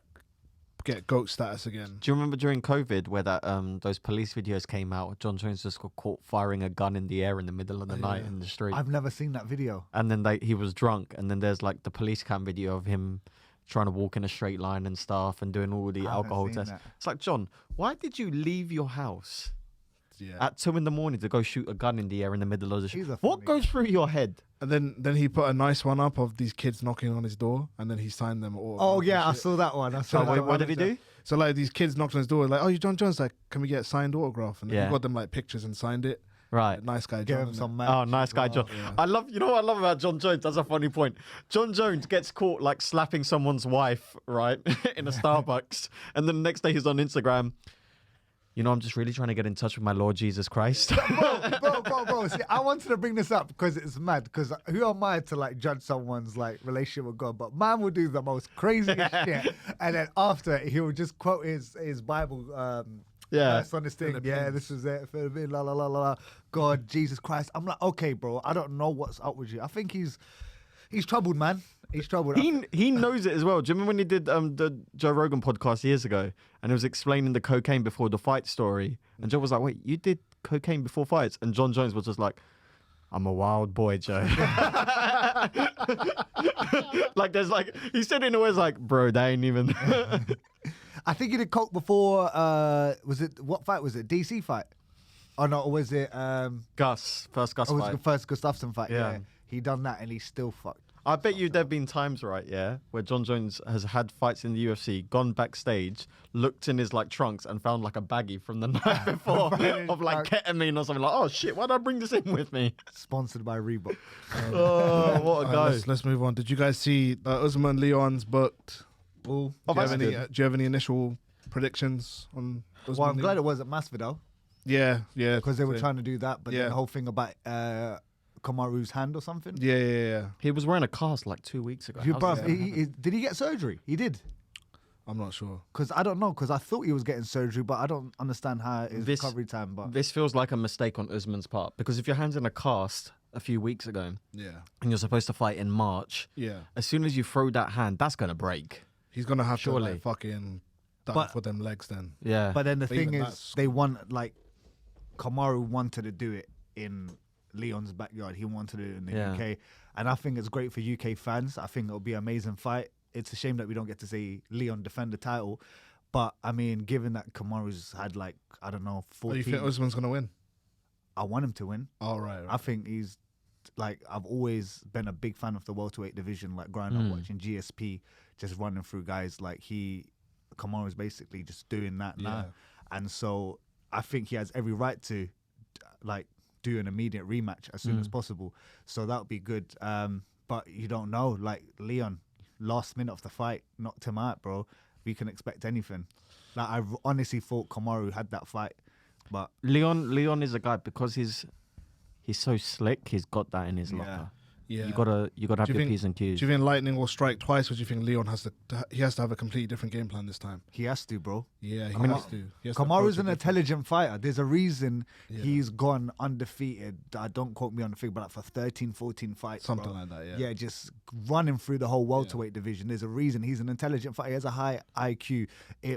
Speaker 3: get GOAT status again.
Speaker 2: Do you remember during COVID where that those police videos came out? John Jones just got caught firing a gun in the air in the middle of the night in the street,
Speaker 1: I've never seen that video.
Speaker 2: and then he was drunk, and then there's like the police cam video of him trying to walk in a straight line and stuff, and doing all the
Speaker 1: I haven't
Speaker 2: alcohol
Speaker 1: seen
Speaker 2: tests.
Speaker 1: that.
Speaker 2: It's like, John, why did you leave your house
Speaker 3: Yeah.
Speaker 2: at 2 a.m. to go shoot a gun in the air in the middle of the
Speaker 1: He's
Speaker 2: street?
Speaker 1: a
Speaker 2: What
Speaker 1: funny
Speaker 2: goes through your head?
Speaker 3: And then he put a nice one up of these kids knocking on his door, and then he signed them all.
Speaker 1: Oh, yeah, I saw that one. I saw
Speaker 2: So
Speaker 1: that
Speaker 2: wait,
Speaker 1: one.
Speaker 2: what did he do?
Speaker 3: So like these kids knocked on his door, like, "Oh, you John Jones? Like, can we get a signed autograph?" And then
Speaker 2: Yeah.
Speaker 3: he got them like pictures and signed it.
Speaker 2: Right.
Speaker 3: Nice guy,
Speaker 1: Give
Speaker 3: John.
Speaker 1: him
Speaker 3: innit?
Speaker 1: some
Speaker 2: Oh, nice guy, John.
Speaker 3: yeah.
Speaker 2: I love, you know what I love about John Jones? That's a funny point. John Jones gets caught like slapping someone's wife, right, in a Starbucks. And then the next day he's on Instagram. You know, I'm just really trying to get in touch with my Lord Jesus Christ.
Speaker 1: Bro. See, I wanted to bring this up because it's mad. Because who am I to like judge someone's like relationship with God? But man will do the most craziest shit, and then after he will just quote his Bible. Verse on this thing. Yeah, this is it. La la la la la. God, Jesus Christ. I'm like, okay, bro. I don't know what's up with you. I think he's troubled, man. He's troubled.
Speaker 2: He knows it as well. Do you remember when he did the Joe Rogan podcast years ago, and he was explaining the cocaine before the fight story, and Joe was like, "Wait, you did cocaine before fights?" And John Jones was just like, "I'm a wild boy, Joe." Like there's like he said it in a way like, "Bro, that ain't even."
Speaker 1: I think he did coke before. Was it what fight was it? DC fight? Oh no, or was it?
Speaker 2: Gus, first Gus
Speaker 1: Oh, it was
Speaker 2: fight.
Speaker 1: the first Gustafsson fight.
Speaker 2: Yeah.
Speaker 1: Yeah. He done that and he's still fucked.
Speaker 2: I bet you there've been times, right, yeah, where John Jones has had fights in the UFC, gone backstage, looked in his like trunks and found like a baggie from the night before of like ketamine or something. Like, oh shit, why'd I bring this in with me?
Speaker 1: Sponsored by Reebok.
Speaker 2: Oh, what a
Speaker 3: All
Speaker 2: guy!
Speaker 3: right, let's move on. Did you guys see Usman Leon's booked?
Speaker 1: Well,
Speaker 3: Do you, have
Speaker 2: that's
Speaker 3: any,
Speaker 2: good.
Speaker 3: do you have any initial predictions on Usman
Speaker 1: well, I'm glad
Speaker 3: Leon?
Speaker 1: it wasn't Masvidal.
Speaker 3: Yeah.
Speaker 1: Because they were trying to do that, but then the whole thing about Kamaru's hand or something.
Speaker 3: Yeah.
Speaker 2: He was wearing a cast like 2 weeks ago.
Speaker 1: Did he get surgery? He did.
Speaker 3: I'm not sure.
Speaker 1: Because I don't know. Because I thought he was getting surgery, but I don't understand how his recovery time. But
Speaker 2: this feels like a mistake on Usman's part, because if your hand's in a cast a few weeks ago, and you're supposed to fight in March, as soon as you throw that hand, that's gonna break.
Speaker 3: He's gonna have to like, fucking die for them legs then.
Speaker 2: Yeah.
Speaker 1: But then the thing is, they want like Kamaru wanted to do it in Leon's backyard. He wanted it in the UK, and I think it's great for UK fans. I think it'll be an amazing fight. It's a shame that we don't get to see Leon defend the title, but I mean, given that Kamaru's had like, I don't know, 14.
Speaker 3: Do you think Usman's gonna win?
Speaker 1: I want him to win.
Speaker 3: Right.
Speaker 1: I think he's like, I've always been a big fan of the welterweight division. Like growing up watching GSP, just running through guys like Kamaru's basically just doing that now, and so I think he has every right to like do an immediate rematch as soon as possible. So that would be good. But you don't know, like Leon. Last minute of the fight, knocked him out, bro. We can expect anything. Like I honestly thought Kamaru had that fight, but
Speaker 2: Leon is a guy, because he's so slick. He's got that in his locker.
Speaker 3: Yeah.
Speaker 2: You gotta have your P's and Q's.
Speaker 3: Do you think Lightning will strike twice, or do you think Leon has to have a completely different game plan this time?
Speaker 1: he has to, bro.
Speaker 3: Yeah, he has to.
Speaker 1: Kamaru's an intelligent fighter. There's a reason he's gone undefeated. Don't quote me on the figure, but like for 13, 14 fights.
Speaker 3: Something
Speaker 1: bro.
Speaker 3: like that,
Speaker 1: Yeah, just running through the whole welterweight division. There's a reason he's an intelligent fighter. He has a high IQ.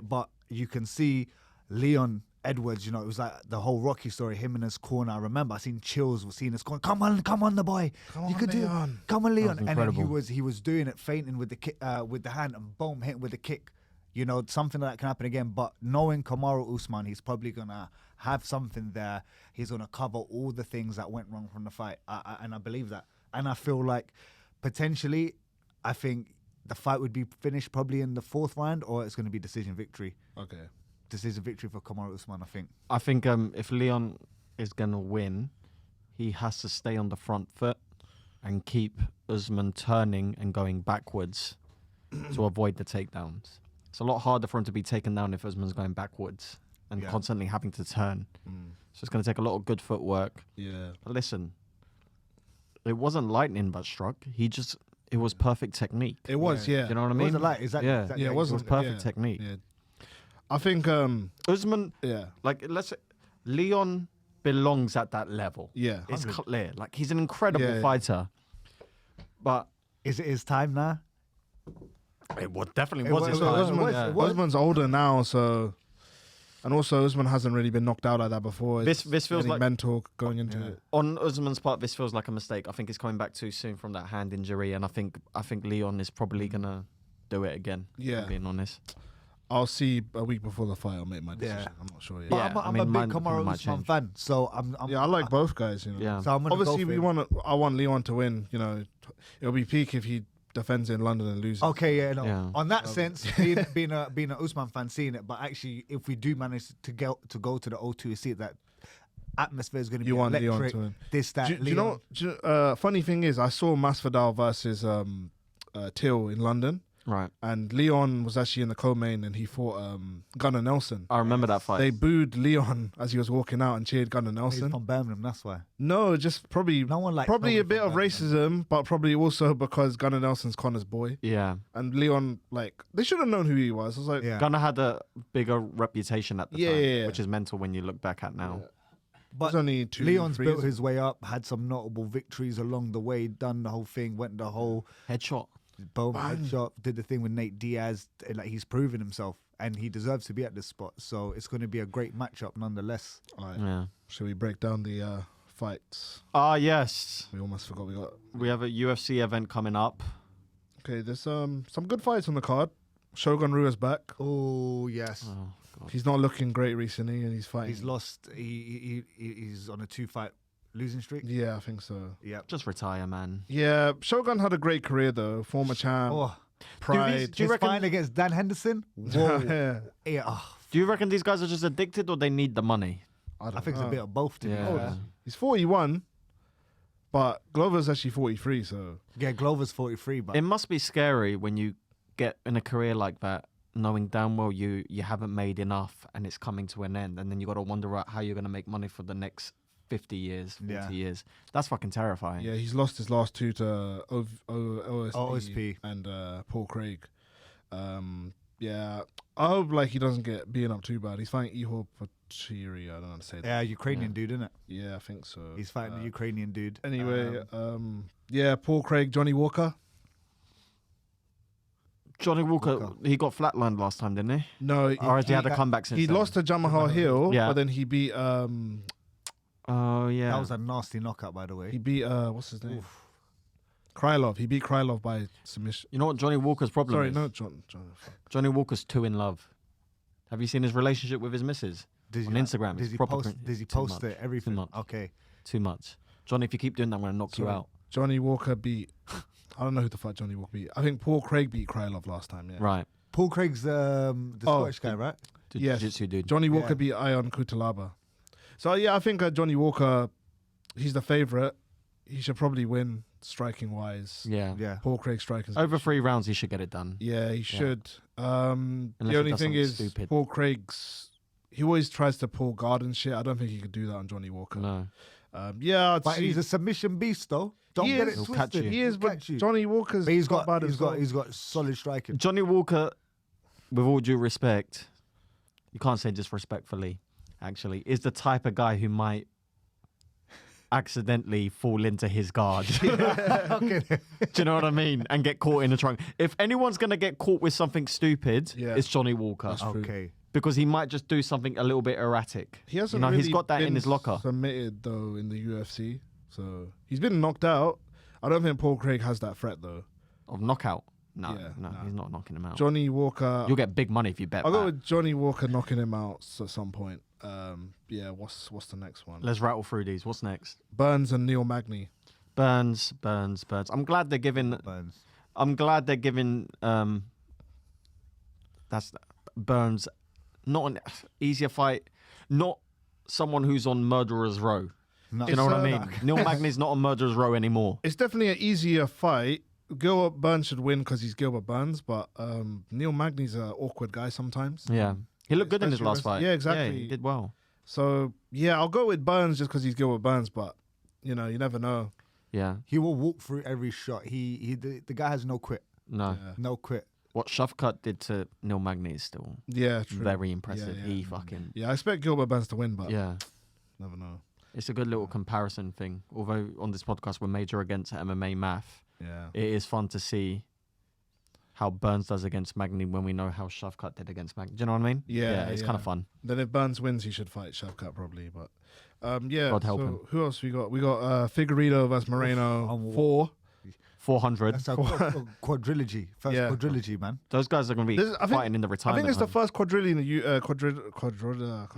Speaker 1: But you can see Leon Edwards, you know, it was like the whole Rocky story, him in his corner. I remember I seen chills, was seeing his corner. Come on, the boy. You could do it. Come on, Leon. And then he was doing it, feinting with the kick, with the hand, and boom, hitting with the kick. You know, something like that can happen again. But knowing Kamaru Usman, he's probably gonna have something there. He's gonna cover all the things that went wrong from the fight, and I believe that. And I feel like potentially, I think the fight would be finished probably in the 4th round, or it's gonna be decision victory.
Speaker 3: Okay.
Speaker 1: Decision victory for Kamaru Usman, I think.
Speaker 2: I think if Leon is gonna win, he has to stay on the front foot and keep Usman turning and going backwards to avoid the takedowns. It's a lot harder for him to be taken down if Usman's going backwards and constantly having to turn. So it's going to take a lot of good footwork.
Speaker 3: Yeah.
Speaker 2: But listen, it wasn't lightning but struck. It was perfect technique.
Speaker 3: It was, yeah.
Speaker 2: You know what I mean?
Speaker 1: Was it like?
Speaker 2: It was perfect technique.
Speaker 3: Yeah. I think
Speaker 2: Usman,
Speaker 3: yeah.
Speaker 2: like let's say Leon belongs at that level.
Speaker 3: Yeah.
Speaker 2: It's clear. Like he's an incredible fighter. But
Speaker 1: is it his time now?
Speaker 2: It definitely was his time.
Speaker 3: Usman's older now, so, and also Usman hasn't really been knocked out like that before.
Speaker 2: This feels like
Speaker 3: mental going into it.
Speaker 2: On Usman's part. This feels like a mistake. I think he's coming back too soon from that hand injury, and I think Leon is probably gonna do it again.
Speaker 3: Yeah,
Speaker 2: if I'm being honest.
Speaker 3: I'll see a week before the fight. I'll make my decision. I'm not sure yet.
Speaker 1: But I'm a big Kamaru Usman fan, so I'm
Speaker 3: I like both guys. You know.
Speaker 2: Yeah.
Speaker 1: So I'm
Speaker 3: obviously I want Leon to win. You know, it'll be peak if he defends in London and loses.
Speaker 1: Okay, yeah. On that sense, being a Usman fan, seeing it, but actually, if we do manage to go to the O2, see that atmosphere is going to be electric.
Speaker 3: Leon to win.
Speaker 1: Do
Speaker 3: you know? Funny thing is, I saw Masvidal versus Till in London.
Speaker 2: Right.
Speaker 3: And Leon was actually in the co-main and he fought Gunnar Nelson.
Speaker 2: I remember that fight.
Speaker 3: They booed Leon as he was walking out and cheered Gunnar Nelson.
Speaker 1: He's from Birmingham, that's why.
Speaker 3: No, just probably
Speaker 1: no one likes
Speaker 3: probably a bit of
Speaker 1: Birmingham.
Speaker 3: racism, but probably also because Gunnar Nelson's Connor's boy.
Speaker 2: Yeah.
Speaker 3: And Leon, like, they should have known who he was. I was like,
Speaker 2: Gunnar had a bigger reputation at the time, which is mental when you look back at now.
Speaker 3: Yeah.
Speaker 1: But
Speaker 3: only
Speaker 1: Leon's built his way up, had some notable victories along the way, done the whole thing, went the whole
Speaker 2: headshot.
Speaker 1: Boom, headshot, did the thing with Nate Diaz. Like, he's proven himself and he deserves to be at this spot. So it's going to be a great matchup nonetheless.
Speaker 3: All right.
Speaker 2: Yeah.
Speaker 3: Should we break down the fights?
Speaker 2: Yes.
Speaker 3: We almost forgot
Speaker 2: we have a UFC event coming up.
Speaker 3: Okay, there's some good fights on the card. Shogun Rua's back.
Speaker 1: Oh, yes.
Speaker 2: Oh, God.
Speaker 3: He's not looking great recently and he's fighting.
Speaker 1: He's lost. He's on a 2-fight losing streak.
Speaker 3: Yeah, I think so.
Speaker 1: Yeah.
Speaker 2: Just retire, man.
Speaker 3: Yeah, Shogun had a great career though. Former champ.
Speaker 1: Oh,
Speaker 3: Pride.
Speaker 1: do you reckon fight against Dan Henderson? Whoa.
Speaker 3: Yeah.
Speaker 2: Do you reckon these guys are just addicted or they need the money?
Speaker 1: I think it's a bit of both. To be fair.
Speaker 3: He's 41, but Glover's actually 43. So
Speaker 1: yeah, Glover's 43. But
Speaker 2: it must be scary when you get in a career like that knowing damn well you haven't made enough and it's coming to an end, and then you got to wonder out how you're going to make money for the next 50 years, 40 years. That's fucking terrifying.
Speaker 3: Yeah, he's lost his last two to OSP and Paul Craig. Yeah, I hope like he doesn't get beaten up too bad. He's fighting Ihor Potiri. I don't know how to say that.
Speaker 1: Yeah, Ukrainian dude, isn't it?
Speaker 3: Yeah, I think so.
Speaker 1: He's fighting the Ukrainian dude.
Speaker 3: Anyway, yeah, Paul Craig, Johnny Walker.
Speaker 2: Johnny Walker, he got flatlined last time, didn't he?
Speaker 3: No,
Speaker 2: or has he had a comeback since?
Speaker 3: He lost to Jamahal Hill,
Speaker 2: yeah.
Speaker 3: but then he beat.
Speaker 2: Oh yeah,
Speaker 1: that was a nasty knockout, by the way.
Speaker 3: He beat what's his name? Krylov. He beat Krylov by submission.
Speaker 2: You know what Johnny Walker's problem is?
Speaker 3: Sorry, no,
Speaker 2: Johnny Walker's too in love. Have you seen his relationship with his missus on Instagram?
Speaker 1: Does he post it? Everything?
Speaker 2: Too much.
Speaker 1: Okay.
Speaker 2: Too much. Johnny, if you keep doing that, I'm going to knock you out.
Speaker 3: Johnny Walker beat... I don't know who the fuck Johnny Walker beat. I think Paul Craig beat Krylov last time, yeah.
Speaker 2: Right.
Speaker 1: Paul Craig's the Scottish guy, right?
Speaker 3: Yes.
Speaker 2: Jiu-jitsu dude.
Speaker 3: Johnny Walker beat Ion Kutalaba. So, yeah, I think Johnny Walker, he's the favourite. He should probably win striking-wise.
Speaker 2: Yeah.
Speaker 3: Paul Craig striking.
Speaker 2: Over 3 rounds, he should get it done.
Speaker 3: Yeah, he should. The only thing is, stupid. Paul Craig's... He always tries to pull guard and shit. I don't think he could do that on Johnny Walker.
Speaker 2: No.
Speaker 3: Yeah,
Speaker 1: but he's a submission beast, though. Don't get it twisted.
Speaker 3: He is, but Johnny Walker's
Speaker 1: he's got solid striking.
Speaker 2: Johnny Walker, with all due respect, you can't say disrespectfully, actually, is the type of guy who might accidentally fall into his guard.
Speaker 1: Okay.
Speaker 2: Do you know what I mean? And get caught in a trunk. If anyone's going to get caught with something stupid, it's Johnny Walker.
Speaker 1: Okay.
Speaker 2: Because he might just do something a little bit erratic.
Speaker 3: He hasn't really
Speaker 2: he's got that in his locker.
Speaker 3: Submitted though in the UFC, so he's been knocked out. I don't think Paul Craig has that threat though.
Speaker 2: Of knockout? No,
Speaker 3: no.
Speaker 2: He's not knocking him out.
Speaker 3: Johnny Walker.
Speaker 2: You'll get big money if you bet.
Speaker 3: I'll go with Johnny Walker knocking him out at some point. Yeah. What's the next one?
Speaker 2: Let's rattle through these. What's next?
Speaker 3: Burns and Neil Magny.
Speaker 2: Burns. I'm glad they're giving.
Speaker 1: Burns.
Speaker 2: I'm glad they're giving. That's Burns. Not an easier fight. Not someone who's on murderer's row.
Speaker 1: No.
Speaker 2: Do you know what I mean? Neil Magny's not on murderer's row anymore.
Speaker 3: It's definitely an easier fight. Gilbert Burns should win because he's Gilbert Burns, but Neil Magny's an awkward guy sometimes.
Speaker 2: Yeah. He looked good in his last fight.
Speaker 3: Yeah, exactly.
Speaker 2: Yeah, he did well.
Speaker 3: So, yeah, I'll go with Burns just because he's Gilbert Burns, but, you know, you never know.
Speaker 2: Yeah.
Speaker 1: He will walk through every shot. The guy has no quit.
Speaker 2: No.
Speaker 3: Yeah.
Speaker 1: No quit.
Speaker 2: What Shuffcut did to Neil Magny is still
Speaker 3: true.
Speaker 2: Very impressive.
Speaker 3: Yeah.
Speaker 2: He fucking...
Speaker 3: Yeah, I expect Gilbert Burns to win, but
Speaker 2: yeah,
Speaker 3: never know.
Speaker 2: It's a good little comparison thing. Although on this podcast we're major against MMA math, it is fun to see how Burns does against Magny when we know how Shuffcut did against Magny. Do you know what I mean?
Speaker 3: Yeah,
Speaker 2: it's kind of fun.
Speaker 3: Then if Burns wins, he should fight Shuffcut probably, but yeah.
Speaker 2: God help him.
Speaker 3: Who else we got? We got Figueiredo versus Moreno.
Speaker 2: 400.
Speaker 1: That's a quadrilogy. First quadrilogy, man.
Speaker 2: Those guys are going to be fighting in the retirement.
Speaker 3: I think it's the first quadrilogy in the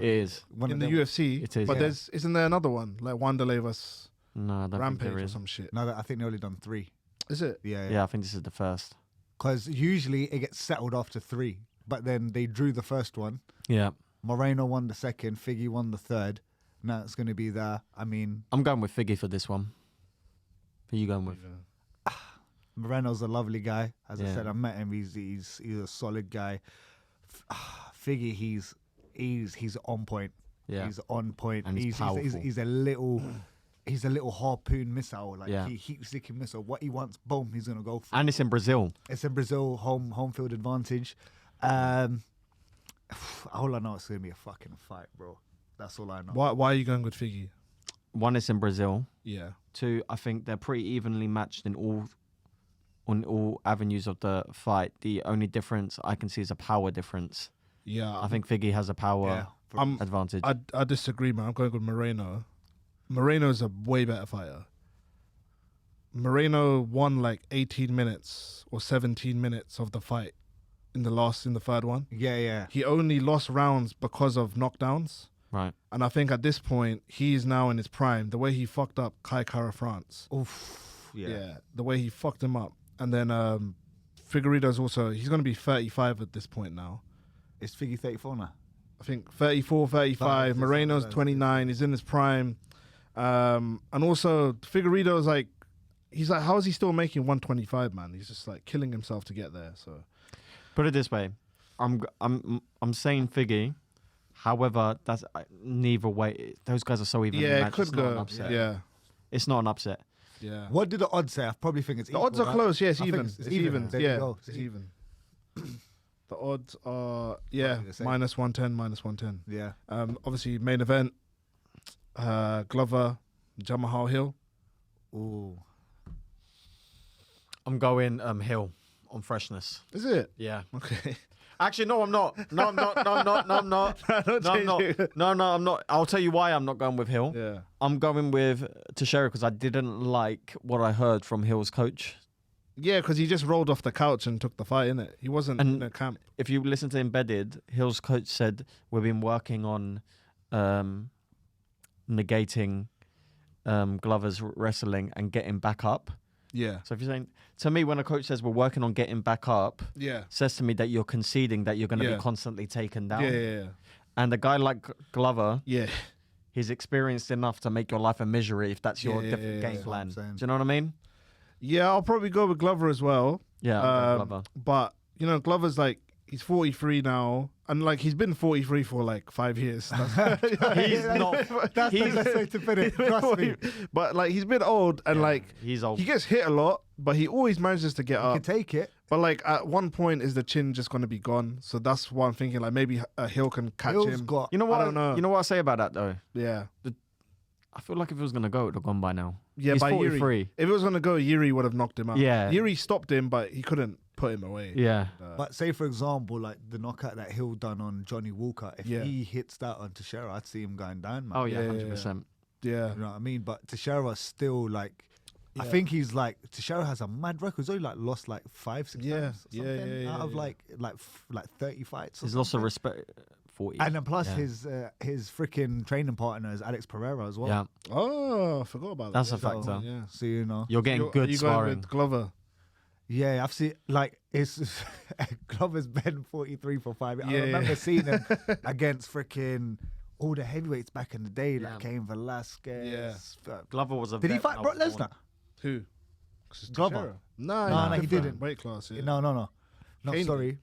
Speaker 2: It is.
Speaker 3: In the UFC.
Speaker 2: It is.
Speaker 3: But isn't there another one? Like Wanderlei versus Rampage or some shit.
Speaker 1: No, I think they only done 3.
Speaker 3: Is it?
Speaker 2: Yeah, I think this is the first.
Speaker 1: Because usually it gets settled after 3. But then they drew the first one.
Speaker 2: Yeah.
Speaker 1: Moreno won the second. Figgy won the third. Now it's going to be there. I mean...
Speaker 2: I'm going with Figgy for this one. Who are you going with?
Speaker 1: Moreno's a lovely guy. As I said, I met him. He's a solid guy. Figgy, he's on point.
Speaker 2: Yeah.
Speaker 1: He's on point.
Speaker 2: And he's powerful.
Speaker 1: He's a little harpoon missile. Like he keeps sticking missile. What he wants, boom, he's gonna go for.
Speaker 2: And it's in Brazil.
Speaker 1: It's in Brazil, home field advantage. All I know is gonna be a fucking fight, bro. That's all I know.
Speaker 3: Why are you going with Figgy?
Speaker 2: 1, it's in Brazil.
Speaker 3: Yeah.
Speaker 2: 2, I think they're pretty evenly matched on all avenues of the fight. The only difference I can see is a power difference.
Speaker 3: Yeah.
Speaker 2: I think Figgy has a power advantage.
Speaker 3: I disagree, man. I'm going with Moreno. Moreno's a way better fighter. Moreno won like 18 minutes or 17 minutes of the fight in the third one.
Speaker 1: Yeah.
Speaker 3: He only lost rounds because of knockdowns.
Speaker 2: Right.
Speaker 3: And I think at this point, he's now in his prime. The way he fucked up Kai Kara France.
Speaker 1: Oof. Yeah.
Speaker 3: The way he fucked him up. And then Figueiredo's also, he's going to be 35 at this point now.
Speaker 1: Is Figgy 34 now?
Speaker 3: I think 34, 35. Moreno's 29. He's in his prime. And also, Figueiredo's like, he's like, how is he still making 125, man? He's just like killing himself to get there. So,
Speaker 2: put it this way. I'm saying Figgy. However, that's neither way. Those guys are so even.
Speaker 3: Yeah, it could
Speaker 2: it's not an
Speaker 3: go.
Speaker 2: upset.
Speaker 3: Yeah.
Speaker 2: It's not an upset.
Speaker 3: Yeah.
Speaker 1: What do the odds say? I probably think it's
Speaker 3: The
Speaker 1: equal,
Speaker 3: odds are
Speaker 1: right?
Speaker 3: close. Yeah, it's
Speaker 1: I think
Speaker 3: even. It's even.
Speaker 1: There you
Speaker 3: Yeah,
Speaker 1: go.
Speaker 3: it's even. The odds are
Speaker 1: the same.
Speaker 3: minus 110, minus 110.
Speaker 1: Yeah.
Speaker 3: Obviously main event. Glover, Jamahal Hill.
Speaker 1: Ooh.
Speaker 2: I'm going Hill on freshness.
Speaker 3: Is it?
Speaker 2: Yeah.
Speaker 3: Okay.
Speaker 2: Actually, no, I'm not. No, I'm not. No, I'm not. No, I'm not. No, I'm not. No, I'm not. I'll tell you why I'm not going with Hill.
Speaker 3: Yeah.
Speaker 2: I'm going with Teixeira because I didn't like what I heard from Hill's coach.
Speaker 3: Yeah, because he just rolled off the couch and took the fight, innit? He wasn't in a camp.
Speaker 2: If you listen to Embedded, Hill's coach said, we've been working on negating Glover's wrestling and getting back up.
Speaker 3: Yeah.
Speaker 2: So if you're saying, to me, when a coach says we're working on getting back up,
Speaker 3: Yeah.
Speaker 2: says to me that you're conceding that you're going to
Speaker 3: Yeah.
Speaker 2: be constantly taken down.
Speaker 3: Yeah.
Speaker 2: And a guy like Glover,
Speaker 3: Yeah.
Speaker 2: he's experienced enough to make your life a misery if that's your different game
Speaker 1: That's what
Speaker 2: plan.
Speaker 1: I'm saying.
Speaker 2: Do you know what I mean?
Speaker 3: Yeah, I'll probably go with Glover as well.
Speaker 2: Yeah, I'll go Glover.
Speaker 3: But, you know, Glover's like, he's 43 now. And like, he's been 43 for like 5 years.
Speaker 2: He's not.
Speaker 1: That's the best way to put it. Trust me.
Speaker 3: But like, he's been old and like,
Speaker 2: He's old.
Speaker 3: he gets hit a lot, but he always manages to get
Speaker 1: You
Speaker 3: up.
Speaker 1: can take it.
Speaker 3: But like, at one point, is the chin just going to be gone? So that's why I'm thinking, like, maybe Hill can catch
Speaker 1: Hill's
Speaker 3: him.
Speaker 1: got.
Speaker 2: You know what?
Speaker 3: I don't know.
Speaker 2: You know what I say about that though?
Speaker 3: Yeah.
Speaker 2: I feel like if it was gonna go, it would have gone by now.
Speaker 3: Yeah,
Speaker 2: He's
Speaker 3: by
Speaker 2: 43.
Speaker 3: Yuri. If it was going to go, Yuri would have knocked him out.
Speaker 2: Yeah.
Speaker 3: Yuri stopped him, but he couldn't put him away.
Speaker 2: Yeah.
Speaker 1: But say, for example, like the knockout that Hill done on Johnny Walker, if
Speaker 3: Yeah.
Speaker 1: he hits that on Teixeira, I'd see him going down, man.
Speaker 2: Oh yeah,
Speaker 3: Yeah,
Speaker 2: 100%.
Speaker 3: Yeah.
Speaker 1: You know what I mean? But Teixeira's still like, I
Speaker 3: Yeah.
Speaker 1: think he's like, Teixeira has a mad record. He's only like lost like 5-6
Speaker 3: Yeah.
Speaker 1: times or
Speaker 3: Yeah,
Speaker 1: something
Speaker 3: yeah,
Speaker 1: out of
Speaker 3: yeah.
Speaker 1: like 30 fights. Or
Speaker 2: He's lost a
Speaker 1: something.
Speaker 2: respect. 40.
Speaker 1: And then plus
Speaker 2: Yeah.
Speaker 1: his freaking training partner is Alex Pereira as well.
Speaker 2: Yeah,
Speaker 3: Oh, I forgot about that.
Speaker 2: That's a
Speaker 3: Yeah.
Speaker 2: factor.
Speaker 3: Yeah.
Speaker 1: So you know,
Speaker 2: you're getting good
Speaker 3: you going
Speaker 2: sparring.
Speaker 3: with Glover?
Speaker 1: yeah, I've seen like it's Glover's been 43 for 5 years.
Speaker 3: Yeah,
Speaker 1: I remember
Speaker 3: yeah.
Speaker 1: seeing him against freaking all the heavyweights back in the day, like
Speaker 2: Yeah.
Speaker 1: Cain Velasquez.
Speaker 2: Glover was a.
Speaker 1: Did he
Speaker 2: vet
Speaker 1: fight
Speaker 2: when I
Speaker 1: Brock
Speaker 2: was born.
Speaker 1: Lesnar?
Speaker 3: Who?
Speaker 1: Glover.
Speaker 3: No,
Speaker 1: he didn't.
Speaker 3: Weight class. Yeah.
Speaker 1: No. No,
Speaker 3: Kane.
Speaker 1: sorry.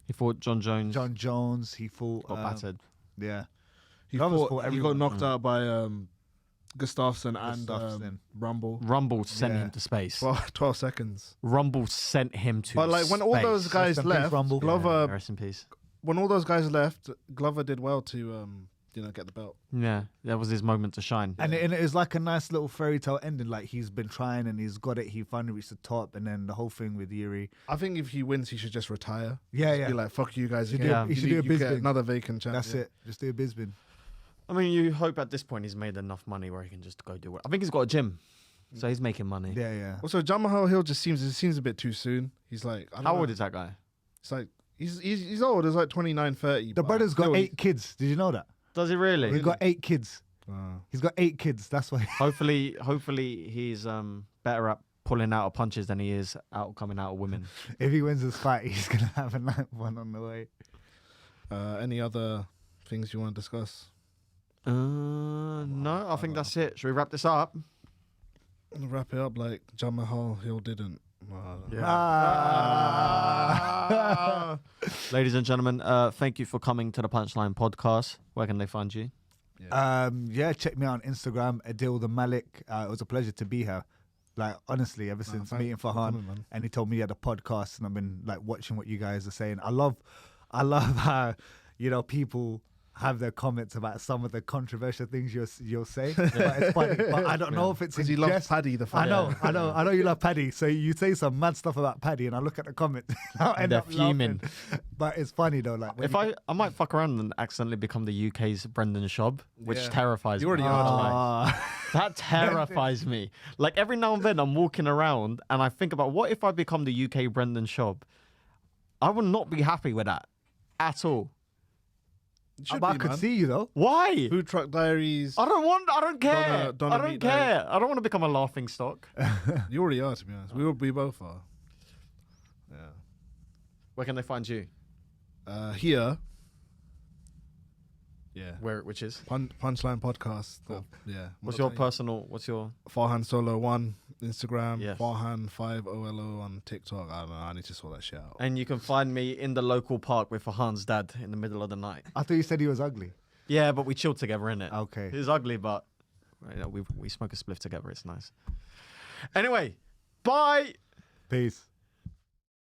Speaker 2: He fought John Jones.
Speaker 1: John Jones. He fought.
Speaker 2: got battered.
Speaker 1: Yeah.
Speaker 3: He
Speaker 1: Glover's
Speaker 3: fought,
Speaker 1: fought
Speaker 3: he
Speaker 1: everyone.
Speaker 3: got knocked out by Gustafsson and
Speaker 1: Gustafsson.
Speaker 3: Rumble.
Speaker 2: Rumble sent
Speaker 1: Yeah.
Speaker 2: him to space.
Speaker 3: 12 seconds.
Speaker 2: Rumble sent him to.
Speaker 3: But like when all those
Speaker 2: space.
Speaker 3: guys
Speaker 1: Rest in peace,
Speaker 3: left,
Speaker 1: Rumble.
Speaker 3: Glover.
Speaker 2: Rest in peace.
Speaker 3: When all those guys left, Glover did well to get the belt.
Speaker 2: Yeah, that was his moment to shine.
Speaker 1: And it was like a nice little fairy tale ending. Like he's been trying and he's got it. He finally reached the top, and then the whole thing with Yuri.
Speaker 3: I think if he wins, he should just retire.
Speaker 1: Yeah,
Speaker 3: Just
Speaker 1: yeah.
Speaker 3: Be like, fuck you guys
Speaker 1: He should
Speaker 3: again.
Speaker 1: do- he should do a
Speaker 3: You get
Speaker 1: Bisbee.
Speaker 3: another vacant chance.
Speaker 1: That's it. Just do a Bisbee.
Speaker 2: I mean, you hope at this point he's made enough money where he can just go do it. I think he's got a gym, so he's making money.
Speaker 1: Yeah, yeah.
Speaker 3: Also, Jamahal Hill just seems a bit too soon. He's like, I don't
Speaker 2: How
Speaker 3: know.
Speaker 2: old is that guy?
Speaker 3: It's like he's old. He's like 29, 30.
Speaker 1: The
Speaker 3: but
Speaker 1: brother's got
Speaker 3: still,
Speaker 1: 8 kids. Did you know that?
Speaker 2: Does he really?
Speaker 1: He's got 8 kids. He's got 8 kids. That's why.
Speaker 2: Hopefully he's better at pulling out of punches than he is coming out of women.
Speaker 1: If he wins this fight, he's gonna have a 9th one on the way.
Speaker 3: Any other things you want to discuss?
Speaker 2: No, I think that's it. Should we wrap this up?
Speaker 3: I'll wrap it up like Jamahal Hill didn't.
Speaker 2: Ladies and gentlemen, thank you for coming to the Punchline Podcast. Where can they find you?
Speaker 1: Check me out on Instagram, Adil the Malik. It was a pleasure to be here. Like honestly, ever since
Speaker 3: thanks
Speaker 1: meeting
Speaker 3: for
Speaker 1: Farhan,
Speaker 3: coming, man.
Speaker 1: and he told me he had a podcast, and I've been like watching what you guys are saying. I love how people have their comments about some of the controversial things you'll say. But it's funny, but I don't know if it's
Speaker 3: Because he
Speaker 1: in
Speaker 3: loves
Speaker 1: jest.
Speaker 3: Paddy the
Speaker 1: I
Speaker 3: fighter.
Speaker 1: know you love Paddy. So you say some mad stuff about Paddy, and I look at the comments, and I end
Speaker 2: They're
Speaker 1: up
Speaker 2: fuming.
Speaker 1: laughing. But it's funny though. Like when
Speaker 2: If I might fuck around and accidentally become the UK's Brendan Schaub, which
Speaker 3: Yeah.
Speaker 2: terrifies
Speaker 3: You
Speaker 2: me.
Speaker 3: already
Speaker 2: I
Speaker 3: are.
Speaker 2: can't lie. That terrifies me. Like every now and then I'm walking around and I think about what if I become the UK Brendan Schaub? I would not be happy with that at all.
Speaker 3: It should
Speaker 1: but I
Speaker 3: be,
Speaker 1: could
Speaker 3: man.
Speaker 1: see you though.
Speaker 2: Why?
Speaker 3: Food Truck Diaries.
Speaker 2: I don't care.
Speaker 3: Donna
Speaker 2: I don't
Speaker 3: Meat
Speaker 2: care. I don't want to become a laughing stock.
Speaker 3: You already are, to be honest. We both are. Yeah.
Speaker 2: Where can they find you?
Speaker 3: Here. Yeah.
Speaker 2: Which is?
Speaker 3: Punchline Podcast.
Speaker 2: Cool.
Speaker 3: Yeah.
Speaker 2: What's your
Speaker 3: Farhan Solo 1 Instagram,
Speaker 2: Yes.
Speaker 3: Farhan 5OLO on TikTok. I don't know. I need to sort that shit out.
Speaker 2: And you can find me in the local park with Farhan's dad in the middle of the night.
Speaker 1: I thought you said he was ugly.
Speaker 2: Yeah, but we chilled together, innit?
Speaker 1: Okay.
Speaker 2: He's ugly, but we smoke a spliff together. It's nice. Anyway, bye.
Speaker 1: Peace.